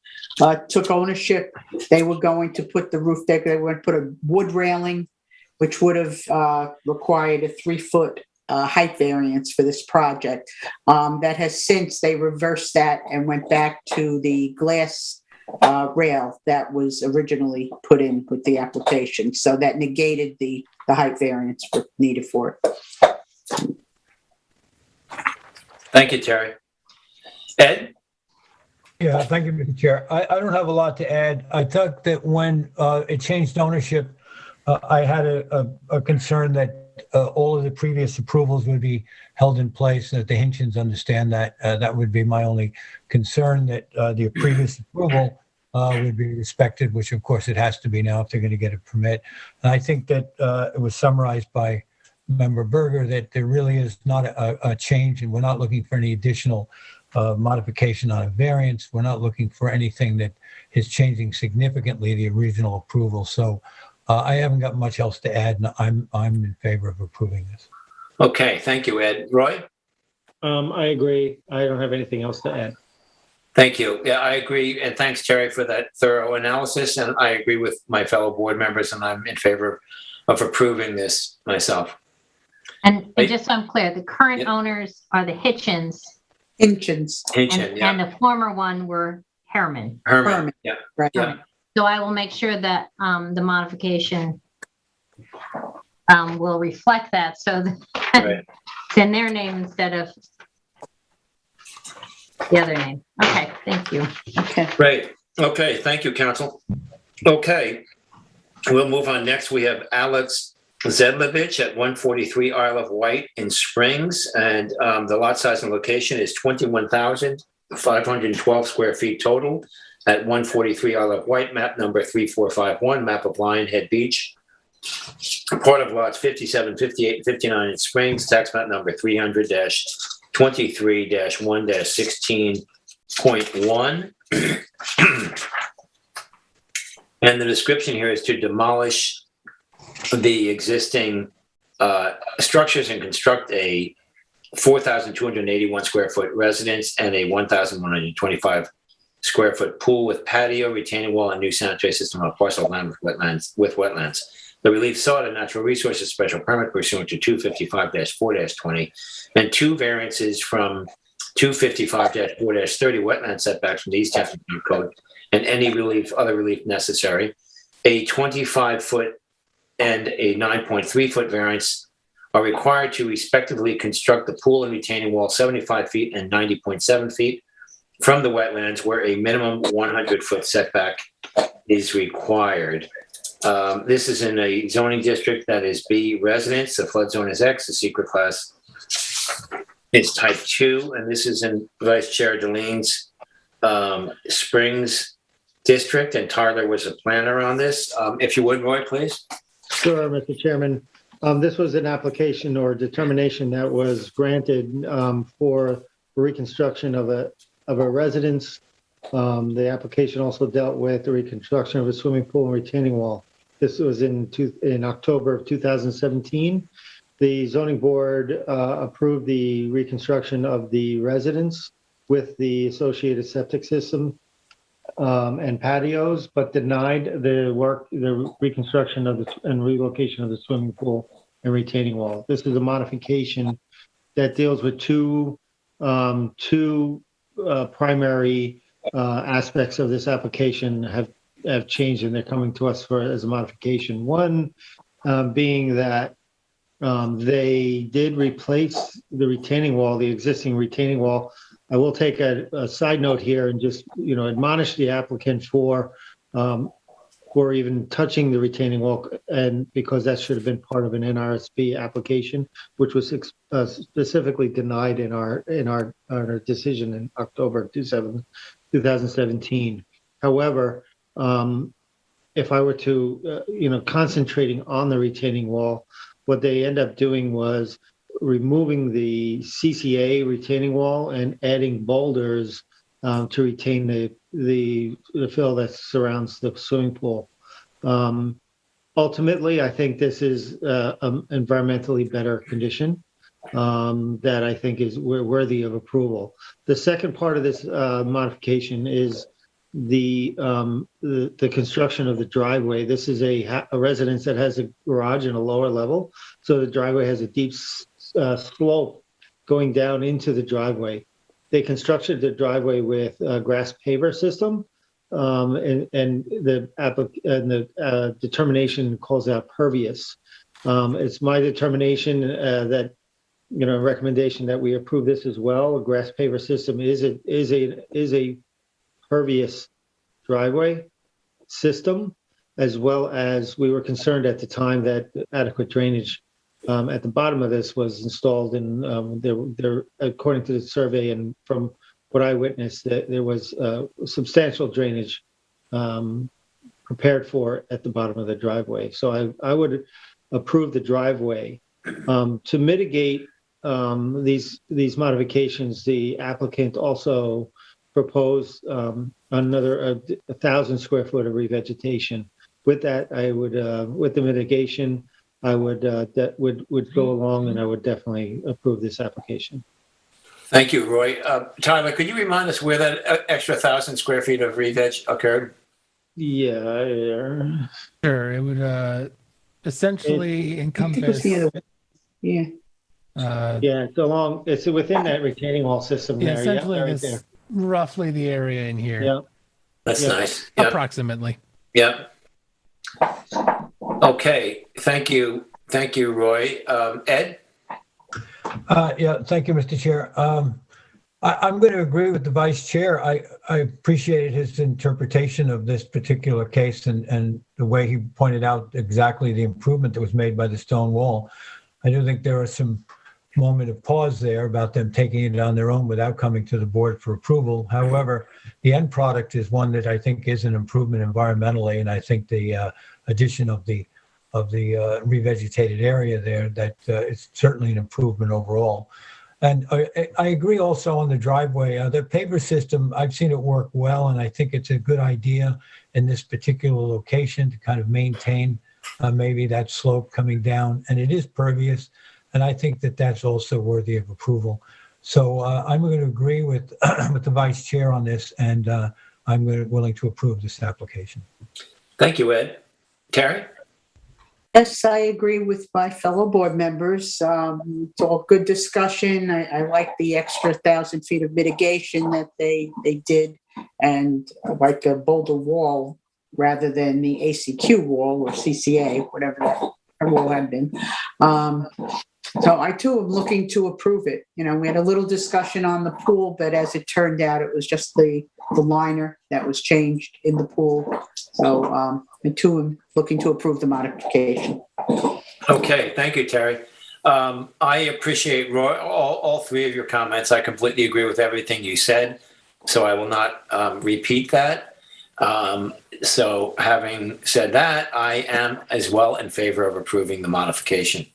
S4: took ownership, they were going to put the roof deck, they were going to put a wood railing, which would have required a 3-foot height variance for this project. That has since, they reversed that and went back to the glass rail that was originally put in with the application. So that negated the height variance needed for it.
S2: Thank you, Terry. Ed?
S8: Yeah, thank you, Mr. Chair. I don't have a lot to add. I thought that when it changed ownership, I had a concern that all of the previous approvals would be held in place, that the Hinchins understand that. That would be my only concern, that the previous approval would be respected, which of course it has to be now if they're going to get a permit. And I think that it was summarized by Member Berger that there really is not a change, and we're not looking for any additional modification on a variance. We're not looking for anything that is changing significantly the original approval. So I haven't got much else to add, and I'm in favor of approving this.
S2: Okay, thank you, Ed. Roy?
S6: I agree. I don't have anything else to add.
S2: Thank you. Yeah, I agree. And thanks, Terry, for that thorough analysis. And I agree with my fellow board members, and I'm in favor of approving this myself.
S3: And just so I'm clear, the current owners are the Hitchens.
S4: Hinchins.
S2: Hinchin, yeah.
S3: And the former one were Herman.
S2: Herman, yeah.
S4: Right.
S2: Yeah.
S3: So I will make sure that the modification will reflect that so that
S2: Right.
S3: it's in their name instead of the other name. Okay, thank you.
S4: Okay.
S2: Great. Okay, thank you, council. Okay, we'll move on. Next, we have Alex Zedlovich at 143 Isle of Wight in Springs. And the lot size and location is 21,512 square feet total at 143 Isle of Wight, map number 3451, map of Lionhead Beach. Part of lots 57, 58, and 59 in Springs, tax map number 300-23-1-16.1. And the description here is to demolish the existing structures and construct a 4,281 square foot residence and a 1,125 square foot pool with patio, retaining wall, and new sanitary system on parcel of land with wetlands. The relief sought a natural resources special permit pursuant to 255-4-20 and 2 variances from 255-4-30 wetland setbacks from the East Hampton Code and any other relief necessary. A 25-foot and a 9.3-foot variance are required to respectively construct the pool and retaining wall 75 feet and 90.7 feet from the wetlands where a minimum 100-foot setback is required. This is in a zoning district that is B residence. The flood zone is X. The secret class is type 2. And this is in Vice Chair Delene's Springs district. And Tyler was a planner on this. If you would, Roy, please.
S6: Sure, Mr. Chairman. This was an application or determination that was granted for reconstruction of a residence. The application also dealt with the reconstruction of a swimming pool and retaining wall. This was in October of 2017. The zoning board approved the reconstruction of the residence with the associated septic system and patios, but denied the reconstruction of and relocation of the swimming pool and retaining wall. This is a modification that deals with two primary aspects of this application have changed, and they're coming to us as a modification. One being that they did replace the retaining wall, the existing retaining wall. I will take a side note here and just admonish the applicant for or even touching the retaining wall, and because that should have been part of an NRSP application, which was specifically denied in our decision in October 2017. However, if I were to, concentrating on the retaining wall, what they end up doing was removing the CCA retaining wall and adding boulders to retain the fill that surrounds the swimming pool. Ultimately, I think this is an environmentally better condition that I think is worthy of approval. The second part of this modification is the construction of the driveway. This is a residence that has a garage in a lower level, so the driveway has a deep slope going down into the driveway. They constructed the driveway with a grass paver system, and the determination calls out pervious. It's my determination that recommendation that we approve this as well. A grass paver system is a pervious driveway system, as well as we were concerned at the time that adequate drainage at the bottom of this was installed, and there, according to the survey and from what I witnessed, that there was substantial drainage prepared for at the bottom of the driveway. So I would approve the driveway. To mitigate these modifications, the applicant also proposed another 1,000 square foot of revegetation. With that, I would, with the mitigation, I would go along, and I would definitely approve this application.
S2: Thank you, Roy. Tyler, could you remind us where that extra 1,000 square feet of re-veg occurred?
S6: Yeah.
S7: Sure. It would essentially encompass.
S4: Yeah.
S6: It's within that retaining wall system there.
S7: Essentially,
S6: right
S7: this
S6: there.
S7: Roughly the area in here.
S6: Yeah.
S2: That's nice. Yep.
S7: Approximately.
S2: Yep. Okay. Thank you. Thank you, Roy. Ed?
S8: Thank you, Mr. Chair. I'm going to agree with the Vice Chair. I appreciated his interpretation of this particular case and the way he pointed out exactly the improvement that was made by the stone wall. I do think there was some moment of pause there about them taking it on their own without coming to the board for approval. However, the end product is one that I think is an improvement environmentally, and I think the addition of the revegetated area there, that it's certainly an improvement overall. And I agree also on the driveway. The paver system, I've seen it work well, and I think it's a good idea in this particular location to kind of maintain maybe that slope coming down. And it is pervious, and I think that that's also worthy of approval. So I'm going to agree with with the Vice Chair on this, and I'm willing to approve this application.
S2: Thank you, Ed. Terry?
S4: Yes, I agree with my fellow board members. It's all good discussion. I like the extra 1,000 feet of mitigation that they did, and I like a boulder wall rather than the ACQ wall or CCA, whatever that wall had been. So I too am looking to approve it. We had a little discussion on the pool, but as it turned out, it was just the liner that was changed in the pool. So I too am looking to approve the modification.
S2: Okay, thank you, Terry. I appreciate, Roy, all three of your comments. I completely agree with everything you said, so I will not repeat that. So having said that, I am as well in favor of approving the modification.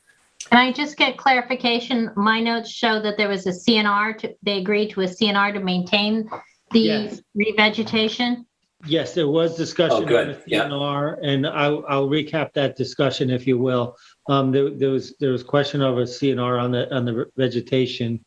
S3: Can I just get clarification? My notes show that there was a CNR, they agreed to a CNR to maintain the revegetation?
S6: Yes, there was discussion on the CNR, and I'll recap that discussion, if you will. There was question of a CNR on the vegetation,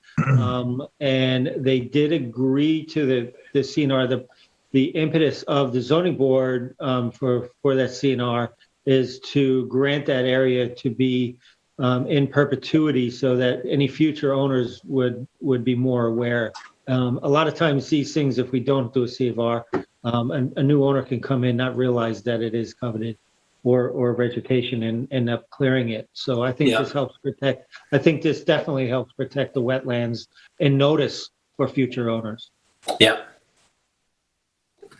S6: and they did agree to the CNR. The impetus of the zoning board for that CNR is to grant that area to be in perpetuity, so that any future owners would be more aware. A lot of times these things, if we don't do a CFR, a new owner can come in, not realize that it is coveted or vegetation, and end up clearing it. So I think this helps protect, I think this definitely helps protect the wetlands and notice for future owners.
S2: Yeah.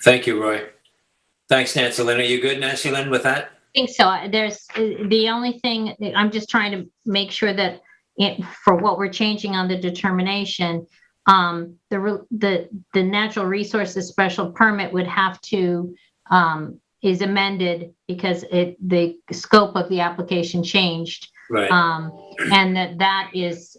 S2: Thank you, Roy. Thanks, Nancy Lynn. Are you good, Nancy Lynn, with that?
S3: I think so. There's the only thing, I'm just trying to make sure that for what we're changing on the determination, the natural resources special permit would have to, is amended because the scope of the application changed.
S2: Right.
S3: And that is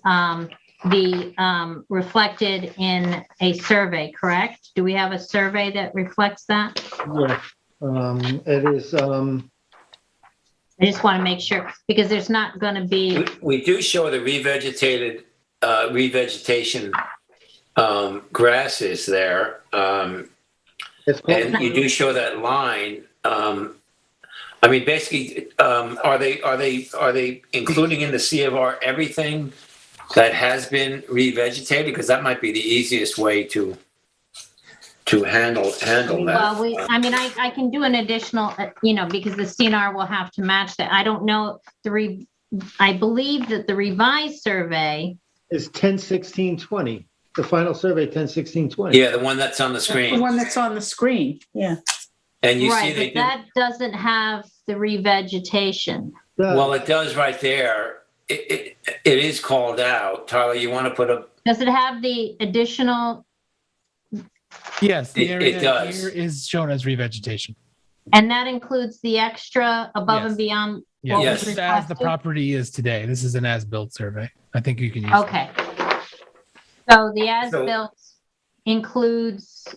S3: reflected in a survey, correct? Do we have a survey that reflects that?
S6: Yeah. It is,
S3: I just want to make sure, because there's not going to be,
S2: We do show the revegetation grasses there.
S6: it's called,
S2: And you do show that line. I mean, basically, are they including in the C of R everything that has been revegetated? Because that might be the easiest way to handle that.
S3: well, I can do an additional, because the CNR will have to match that. I don't know, I believe that the revised survey,
S6: is 10/16/20. The final survey, 10/16/20.
S2: Yeah, the one that's on the
S4: The
S2: screen.
S4: one that's on the screen, yeah.
S2: And you see
S3: right,
S2: they
S3: but
S2: do.
S3: that doesn't have the revegetation.
S2: Well, it does right there. It is called out. Tyler, you want to put a,
S3: Does it have the additional,
S7: Yes, the
S2: It
S7: area
S2: does.
S7: here is shown as revegetation.
S3: and that includes the extra above
S7: Yes.
S3: and beyond?
S7: Yeah,
S3: what
S2: Yes.
S3: was
S7: this is as the
S3: requested?
S7: property is today. This is an as-built survey. I think you can use it.
S3: Okay. So the as-built includes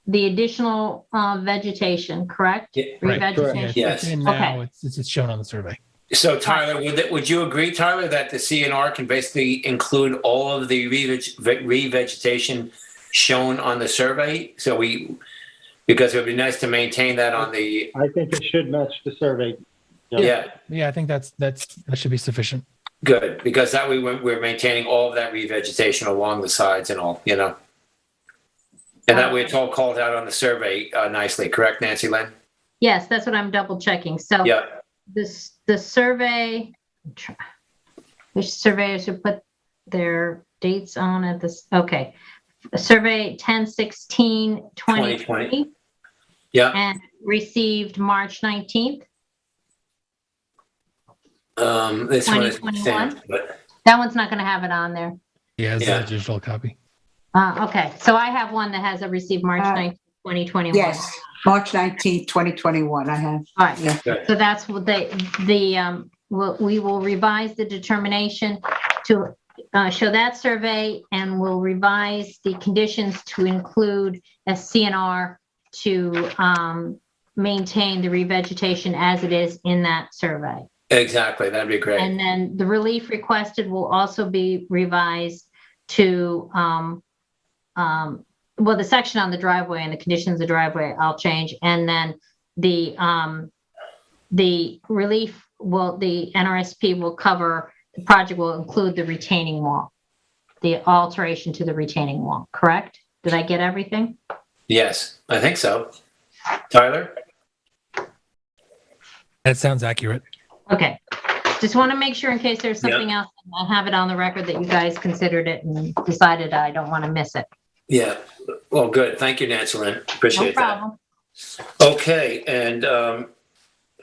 S3: the additional vegetation, correct?
S2: Yeah,
S7: Right,
S3: Revegetation?
S2: Yes.
S7: It's in now.
S3: Okay.
S7: It's shown on the survey.
S2: so Tyler, would you agree, Tyler, that the CNR can basically include all of the revegetation shown on the survey? Because it would be nice to maintain that on the,
S6: I think it should match the survey.
S2: yeah,
S7: Yeah, I think that should be sufficient.
S2: good. Because that way we're maintaining all of that revegetation along the sides and all, And that way it's all called out on the survey nicely, correct, Nancy Lynn?
S3: Yes, that's what I'm double checking. So
S2: Yeah,
S3: the survey, which surveyors should put their dates on at this, okay. Survey 10/16/2020
S2: yeah.
S3: and received March 19th.
S2: This one is
S3: 2021?
S2: stamped, but
S3: That one's not going to have it on there.
S7: Yeah, it's
S2: Yeah.
S7: a digital copy.
S3: Okay, so I have one that has a received March 19th, 2021.
S4: Yes, March 19th, 2021, I have.
S3: All right,
S4: Yeah.
S2: Good.
S3: so that's what we will revise the determination to show that survey, and we'll revise the conditions to include a CNR to maintain the revegetation as it is in that survey.
S2: exactly, that'd be great.
S3: And then the relief requested will also be revised to, the section on the driveway and the conditions of the driveway I'll change. And then the relief the NRSP will cover, the project will include the retaining wall, the alteration to the retaining wall, correct? Did I get everything?
S2: Yes, I think so. Tyler?
S7: That sounds accurate.
S3: Okay, just want to make sure in case there's something else, I have it on the record that you guys considered it and decided I don't want to miss it.
S2: Yeah, well, good. Thank you, Nancy Lynn.
S3: No
S2: Appreciate that.
S3: problem.
S2: Okay, and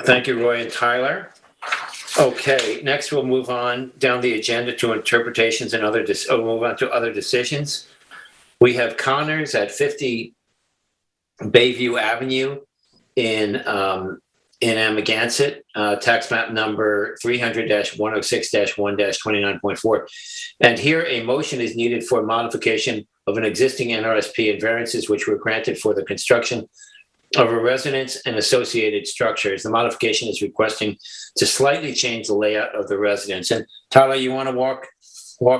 S2: thank you, Roy and Tyler. Okay, next we'll move on down the agenda to interpretations and we'll move on to other decisions. We have Connors at 50 Bayview Avenue in Amagansett, tax map number 300-106-1-29.4. And here a motion is needed for modification of an existing NRSP and variances which were granted for the construction of a residence and associated structures. The modification is requesting to slightly change the layout of the residence. And Tyler, you want to walk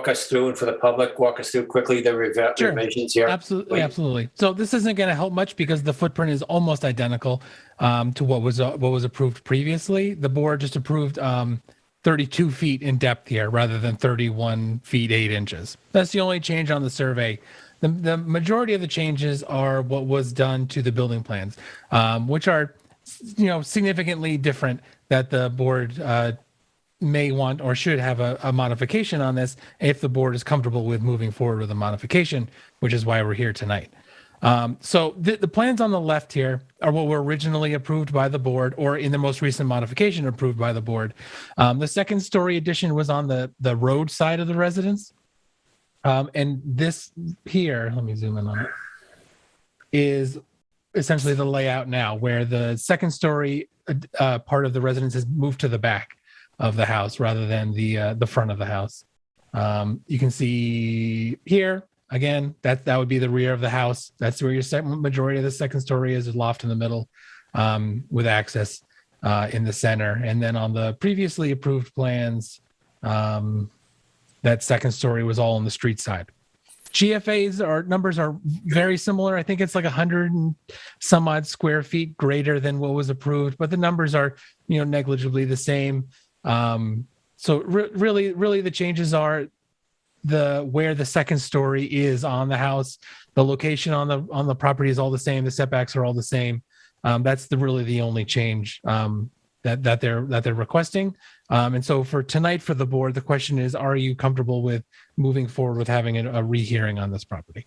S2: us through, and for the public, walk us through quickly the
S7: Sure.
S2: revisions here?
S7: Absolutely, absolutely. So this isn't going to help much because the footprint is almost identical to what was approved previously. The board just approved 32 feet in depth here rather than 31 feet 8 inches. That's the only change on the survey. The majority of the changes are what was done to the building plans, which are significantly different, that the board may want or should have a modification on this if the board is comfortable with moving forward with a modification, which is why we're here tonight. So the plans on the left here are what were originally approved by the board, or in the most recent modification approved by the board. The second story addition was on the road side of the residence. And this here, let me zoom in on it, is essentially the layout now, where the second story part of the residence is moved to the back of the house rather than the front of the house. You can see here, again, that would be the rear of the house. That's where your majority of the second story is, a loft in the middle, with access in the center. And then on the previously approved plans, that second story was all on the street side. GFA's numbers are very similar. I think it's like 100 and some odd square feet greater than what was approved, but the numbers are, negligibly the same. So really the changes are where the second story is on the house. The location on the property is all the same. The setbacks are all the same. That's really the only change that they're requesting. And so for tonight for the board, the question is, are you comfortable with moving forward with having a rehearing on this property?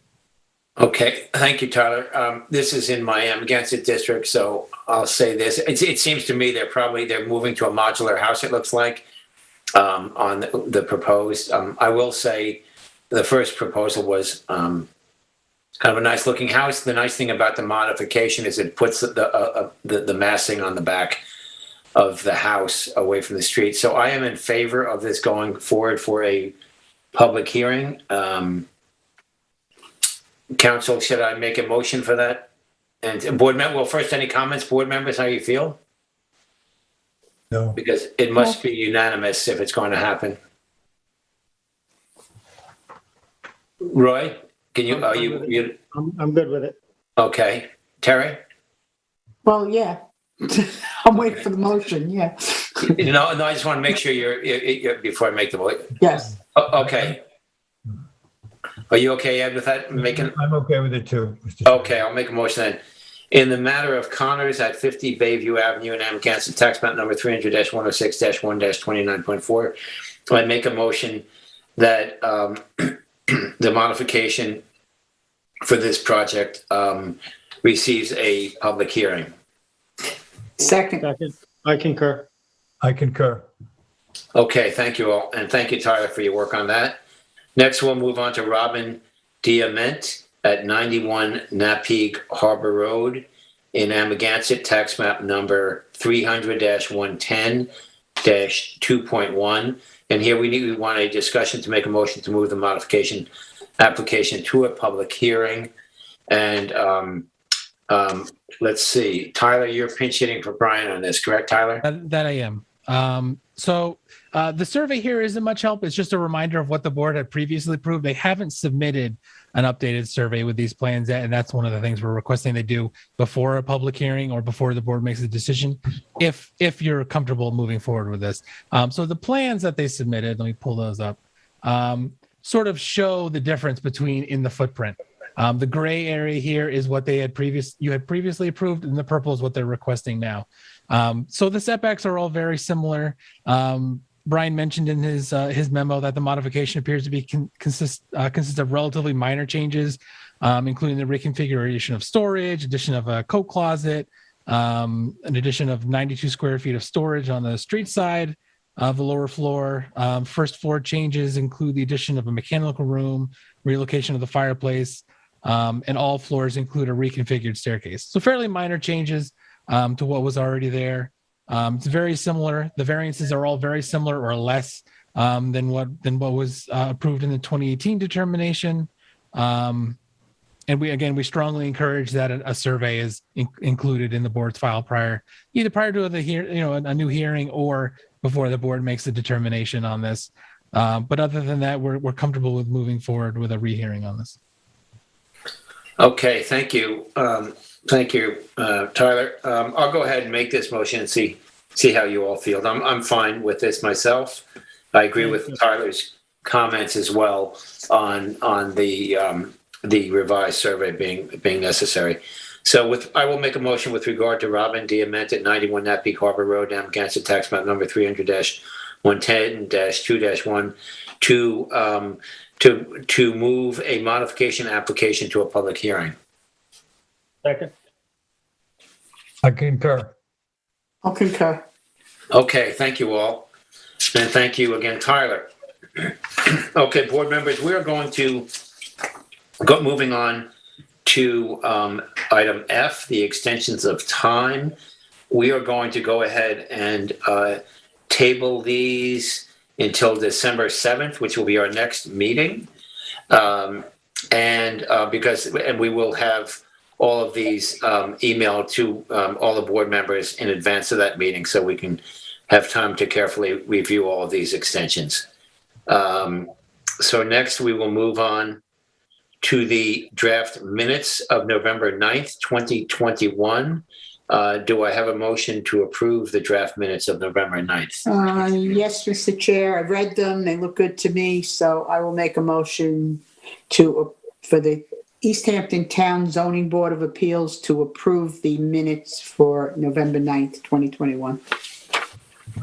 S2: Okay, thank you, Tyler. This is in my Amagansett district, so I'll say this. It seems to me they're moving to a modular house, it looks like, on the proposed. I will say the first proposal was kind of a nice looking house. The nice thing about the modification is it puts the massing on the back of the house away from the street. So I am in favor of this going forward for a public hearing. Council, should I make a motion for that? And board member, well, first, any comments, board members, how you feel?
S8: No.
S2: Because it must be unanimous if it's going to happen. Roy, can you,
S6: I'm good with it.
S2: okay. Terry?
S4: Well, yeah. I'm waiting for the motion, yeah.
S2: No, I just want to make sure you're before I make the motion.
S4: Yes.
S2: Okay. Are you okay, Ed, with that?
S8: I'm okay with it too, Mr.
S2: Okay, I'll make a motion then. In the matter of Connors at 50 Bayview Avenue in Amagansett, tax map number 300-106-1-29.4, I make a motion that the modification for this project receives a public hearing.
S4: Second.
S6: I concur.
S8: I concur.
S2: Okay, thank you all. And thank you, Tyler, for your work on that. Next, we'll move on to Robin Diamant at 91 Napeague Harbor Road in Amagansett, tax map number 300-110-2.1. And here we want a discussion to make a motion to move the modification application to a public hearing. And let's see, Tyler, you're pinch hitting for Brian on this, correct, Tyler?
S7: That I am. So the survey here isn't much help. It's just a reminder of what the board had previously approved. They haven't submitted an updated survey with these plans yet, and that's one of the things we're requesting they do before a public hearing or before the board makes a decision, if you're comfortable moving forward with this. So the plans that they submitted, let me pull those up, sort of show the difference in the footprint. The gray area here is what you had previously approved, and the purple is what they're requesting now. So the setbacks are all very similar. Brian mentioned in his memo that the modification appears to be consists of relatively minor changes, including the reconfiguration of storage, addition of a coat closet, an addition of 92 square feet of storage on the street side of the lower floor. First floor changes include the addition of a mechanical room, relocation of the fireplace, and all floors include a reconfigured staircase. So fairly minor changes to what was already there. It's very similar. The variances are all very similar or less than what was approved in the 2018 determination. And we strongly encourage that a survey is included in the board's file prior to a new hearing or before the board makes a determination on this. But other than that, we're comfortable with moving forward with a rehearing on this.
S2: Okay, thank you. Thank you, Tyler. I'll go ahead and make this motion and see how you all feel. I'm fine with this myself. I agree with Tyler's comments as well on the revised survey being necessary. So I will make a motion with regard to Robin Diamant at 91 Napeague Harbor Road, Amagansett, tax map number 300-110-2-1 to move a modification application to a public hearing.
S6: Second.
S8: I concur.
S4: I'll concur.
S2: Okay, thank you all. And thank you again, Tyler. Okay, board members, we are going to go moving on to item F, the extensions of time. We are going to go ahead and table these until December 7th, which will be our next meeting. And we will have all of these emailed to all the board members in advance of that meeting, so we can have time to carefully review all of these extensions. So next we will move on to the draft minutes of November 9th, 2021. Do I have a motion to approve the draft minutes of November 9th?
S4: Yes, Mr. Chair, I've read them. They look good to me, so I will make a motion for the East Hampton Town Zoning Board of Appeals to approve the minutes for November 9th, 2021.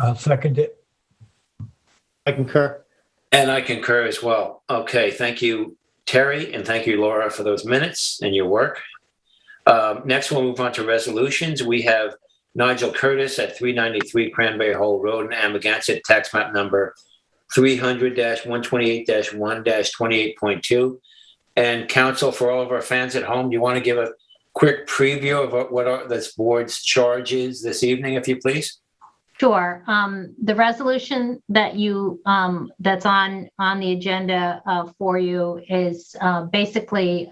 S8: I'll second it.
S6: I concur.
S2: And I concur as well. Okay, thank you, Terry, and thank you, Laura, for those minutes and your work. Next, we'll move on to resolutions. We have Nigel Curtis at 393 Cranberry Hole Road in Amagansett, tax map number 300-128-1-28.2. And counsel, for all of our fans at home, do you want to give a quick preview of what this board's charge is this evening, if you please?
S3: Sure. The resolution that you that's on the agenda for you is basically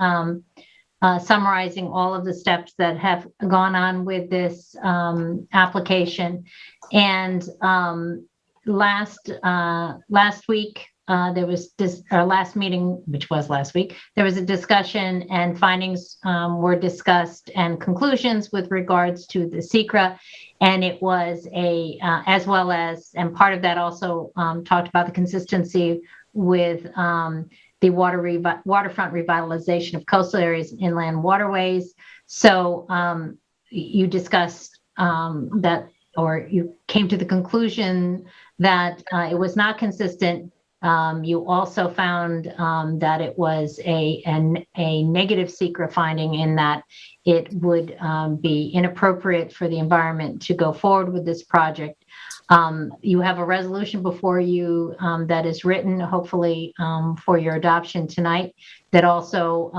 S3: summarizing all of the steps that have gone on with this application. And last week, there was our last meeting, which was last week, there was a discussion and findings were discussed and conclusions with regards to the SECRA. And it was as well as, and part of that also talked about the consistency with the waterfront revitalization of coastal areas and inland waterways. So you discussed that, or you came to the conclusion that it was not consistent. You also found that it was a negative SECRA finding, in that it would be inappropriate for the environment to go forward with this project. You have a resolution before you that is written, hopefully for your adoption tonight, that also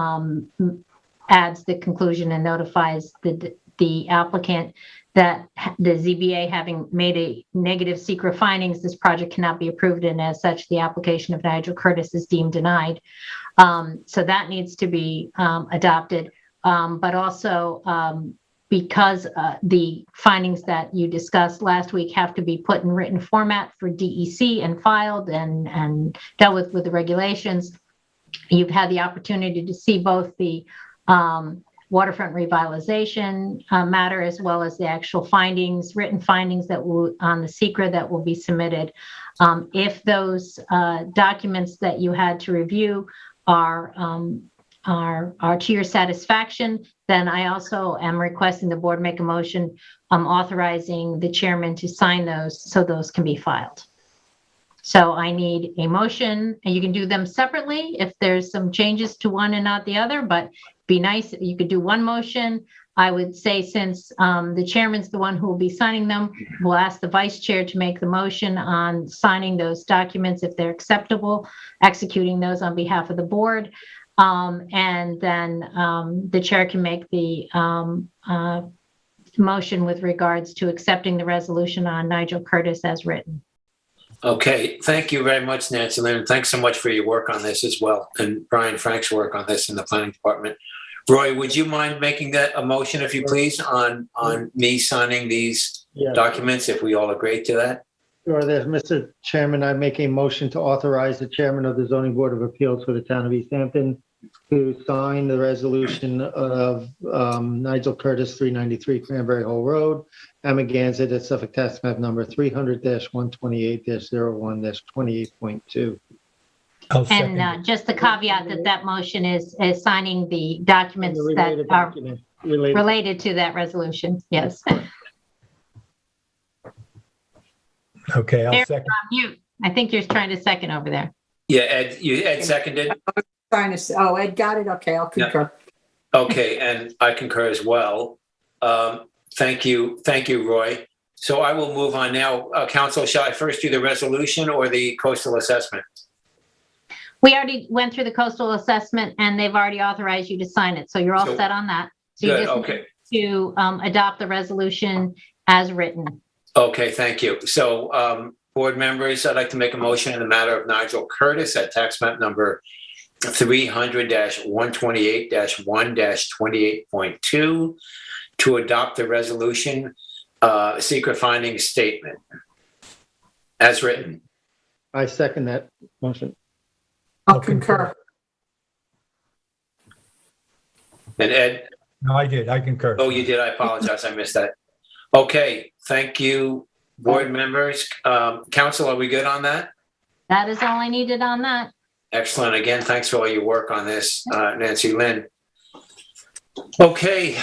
S3: adds the conclusion and notifies the applicant that the ZBA, having made a negative SECRA findings, this project cannot be approved, and as such, the application of Nigel Curtis is deemed denied. So that needs to be adopted, but also because the findings that you discussed last week have to be put in written format for DEC and filed and dealt with the regulations. You've had the opportunity to see both the waterfront revitalization matter, as well as the actual findings, written findings that will on the SECRA that will be submitted. If those documents that you had to review are to your satisfaction, then I also am requesting the board make a motion authorizing the chairman to sign those so those can be filed. So I need a motion, and you can do them separately if there's some changes to one and not the other, but be nice if you could do one motion. I would say, since the chairman's the one who will be signing them, we'll ask the vice chair to make the motion on signing those documents if they're acceptable, executing those on behalf of the board. And then the chair can make the motion with regards to accepting the resolution on Nigel Curtis as written.
S2: Okay, thank you very much, Nancy Lynn. Thanks so much for your work on this as well, and Brian Frank's work on this in the planning department. Roy, would you mind making that a motion, if you please, on me signing these documents, if we all agree to that?
S6: Sure, there's Mr. Chairman, I make a motion to authorize the chairman of the Zoning Board of Appeals for the town of East Hampton to sign the resolution of Nigel Curtis, 393 Cranberry Hole Road, Amagansett, at Suffolk tax map number 300-128-01-28.2.
S3: And just the caveat that motion is signing the documents that are related to that resolution. Yes.
S8: Okay, I'll second.
S3: You, I think you're trying to second over there.
S2: Yeah, Ed seconded.
S4: Ed got it. Okay, I'll concur.
S2: Okay, and I concur as well. Thank you, Roy. So I will move on now. Council, shall I first do the resolution or the coastal assessment?
S3: We already went through the coastal assessment and they've already authorized you to sign it. So you're all
S2: So-
S3: set on that. So you
S2: Good,
S3: just
S2: okay.
S3: need to adopt the resolution as written.
S2: Okay, thank you. So, board members, I'd like to make a motion in the matter of Nigel Curtis at tax map number 300-128-1-28.2 to adopt the resolution, secret finding statement as written.
S6: I second that motion.
S4: I'll concur.
S2: And Ed,
S8: No, I did. I concur.
S2: oh, you did. I apologize. I missed that. Okay, thank you, board members. Council, are we good on that?
S3: That is all I needed on that.
S2: Excellent. Again, thanks for all your work on this, Nancy Lynn. Okay,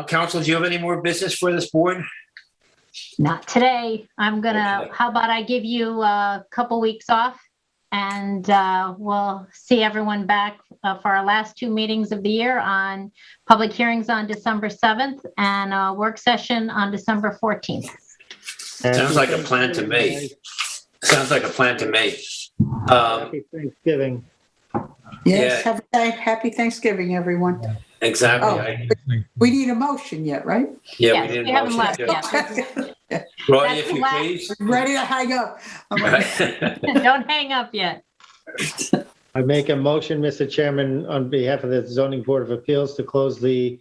S2: Council, do you have any more business for this board?
S3: Not today. I'm gonna,
S2: Okay.
S3: how about I give you a couple weeks off and we'll see everyone back for our last 2 meetings of the year on public hearings on December 7th and a work session on December 14th.
S2: Sounds like a plan to me. Sounds like a plan to me.
S6: Happy Thanksgiving.
S4: Yes,
S2: Yeah.
S4: happy Thanksgiving, everyone.
S2: Exactly.
S4: Oh. We need a motion yet, right?
S2: Yeah,
S3: Yes,
S2: we did
S3: we haven't
S2: motion
S3: left
S2: to.
S3: yet.
S2: Roy,
S3: That's
S2: if
S3: the
S2: you
S3: last-
S2: please.
S4: Ready to hang up. I'm like,
S3: Don't hang up yet.
S6: I make a motion, Mr. Chairman, on behalf of the Zoning Board of Appeals to close the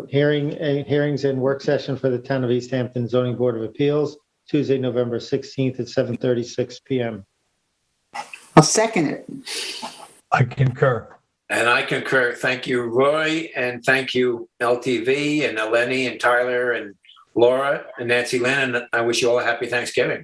S6: hearings and work session for the Town of East Hampton Zoning Board of Appeals, Tuesday, November 16th at 7:36 p.m.
S4: I'll second it.
S8: I concur.
S2: And I concur. Thank you, Roy, and thank you, LTV, and Eleni, and Tyler, and Laura, and Nancy Lynn, and I wish you all a happy Thanksgiving.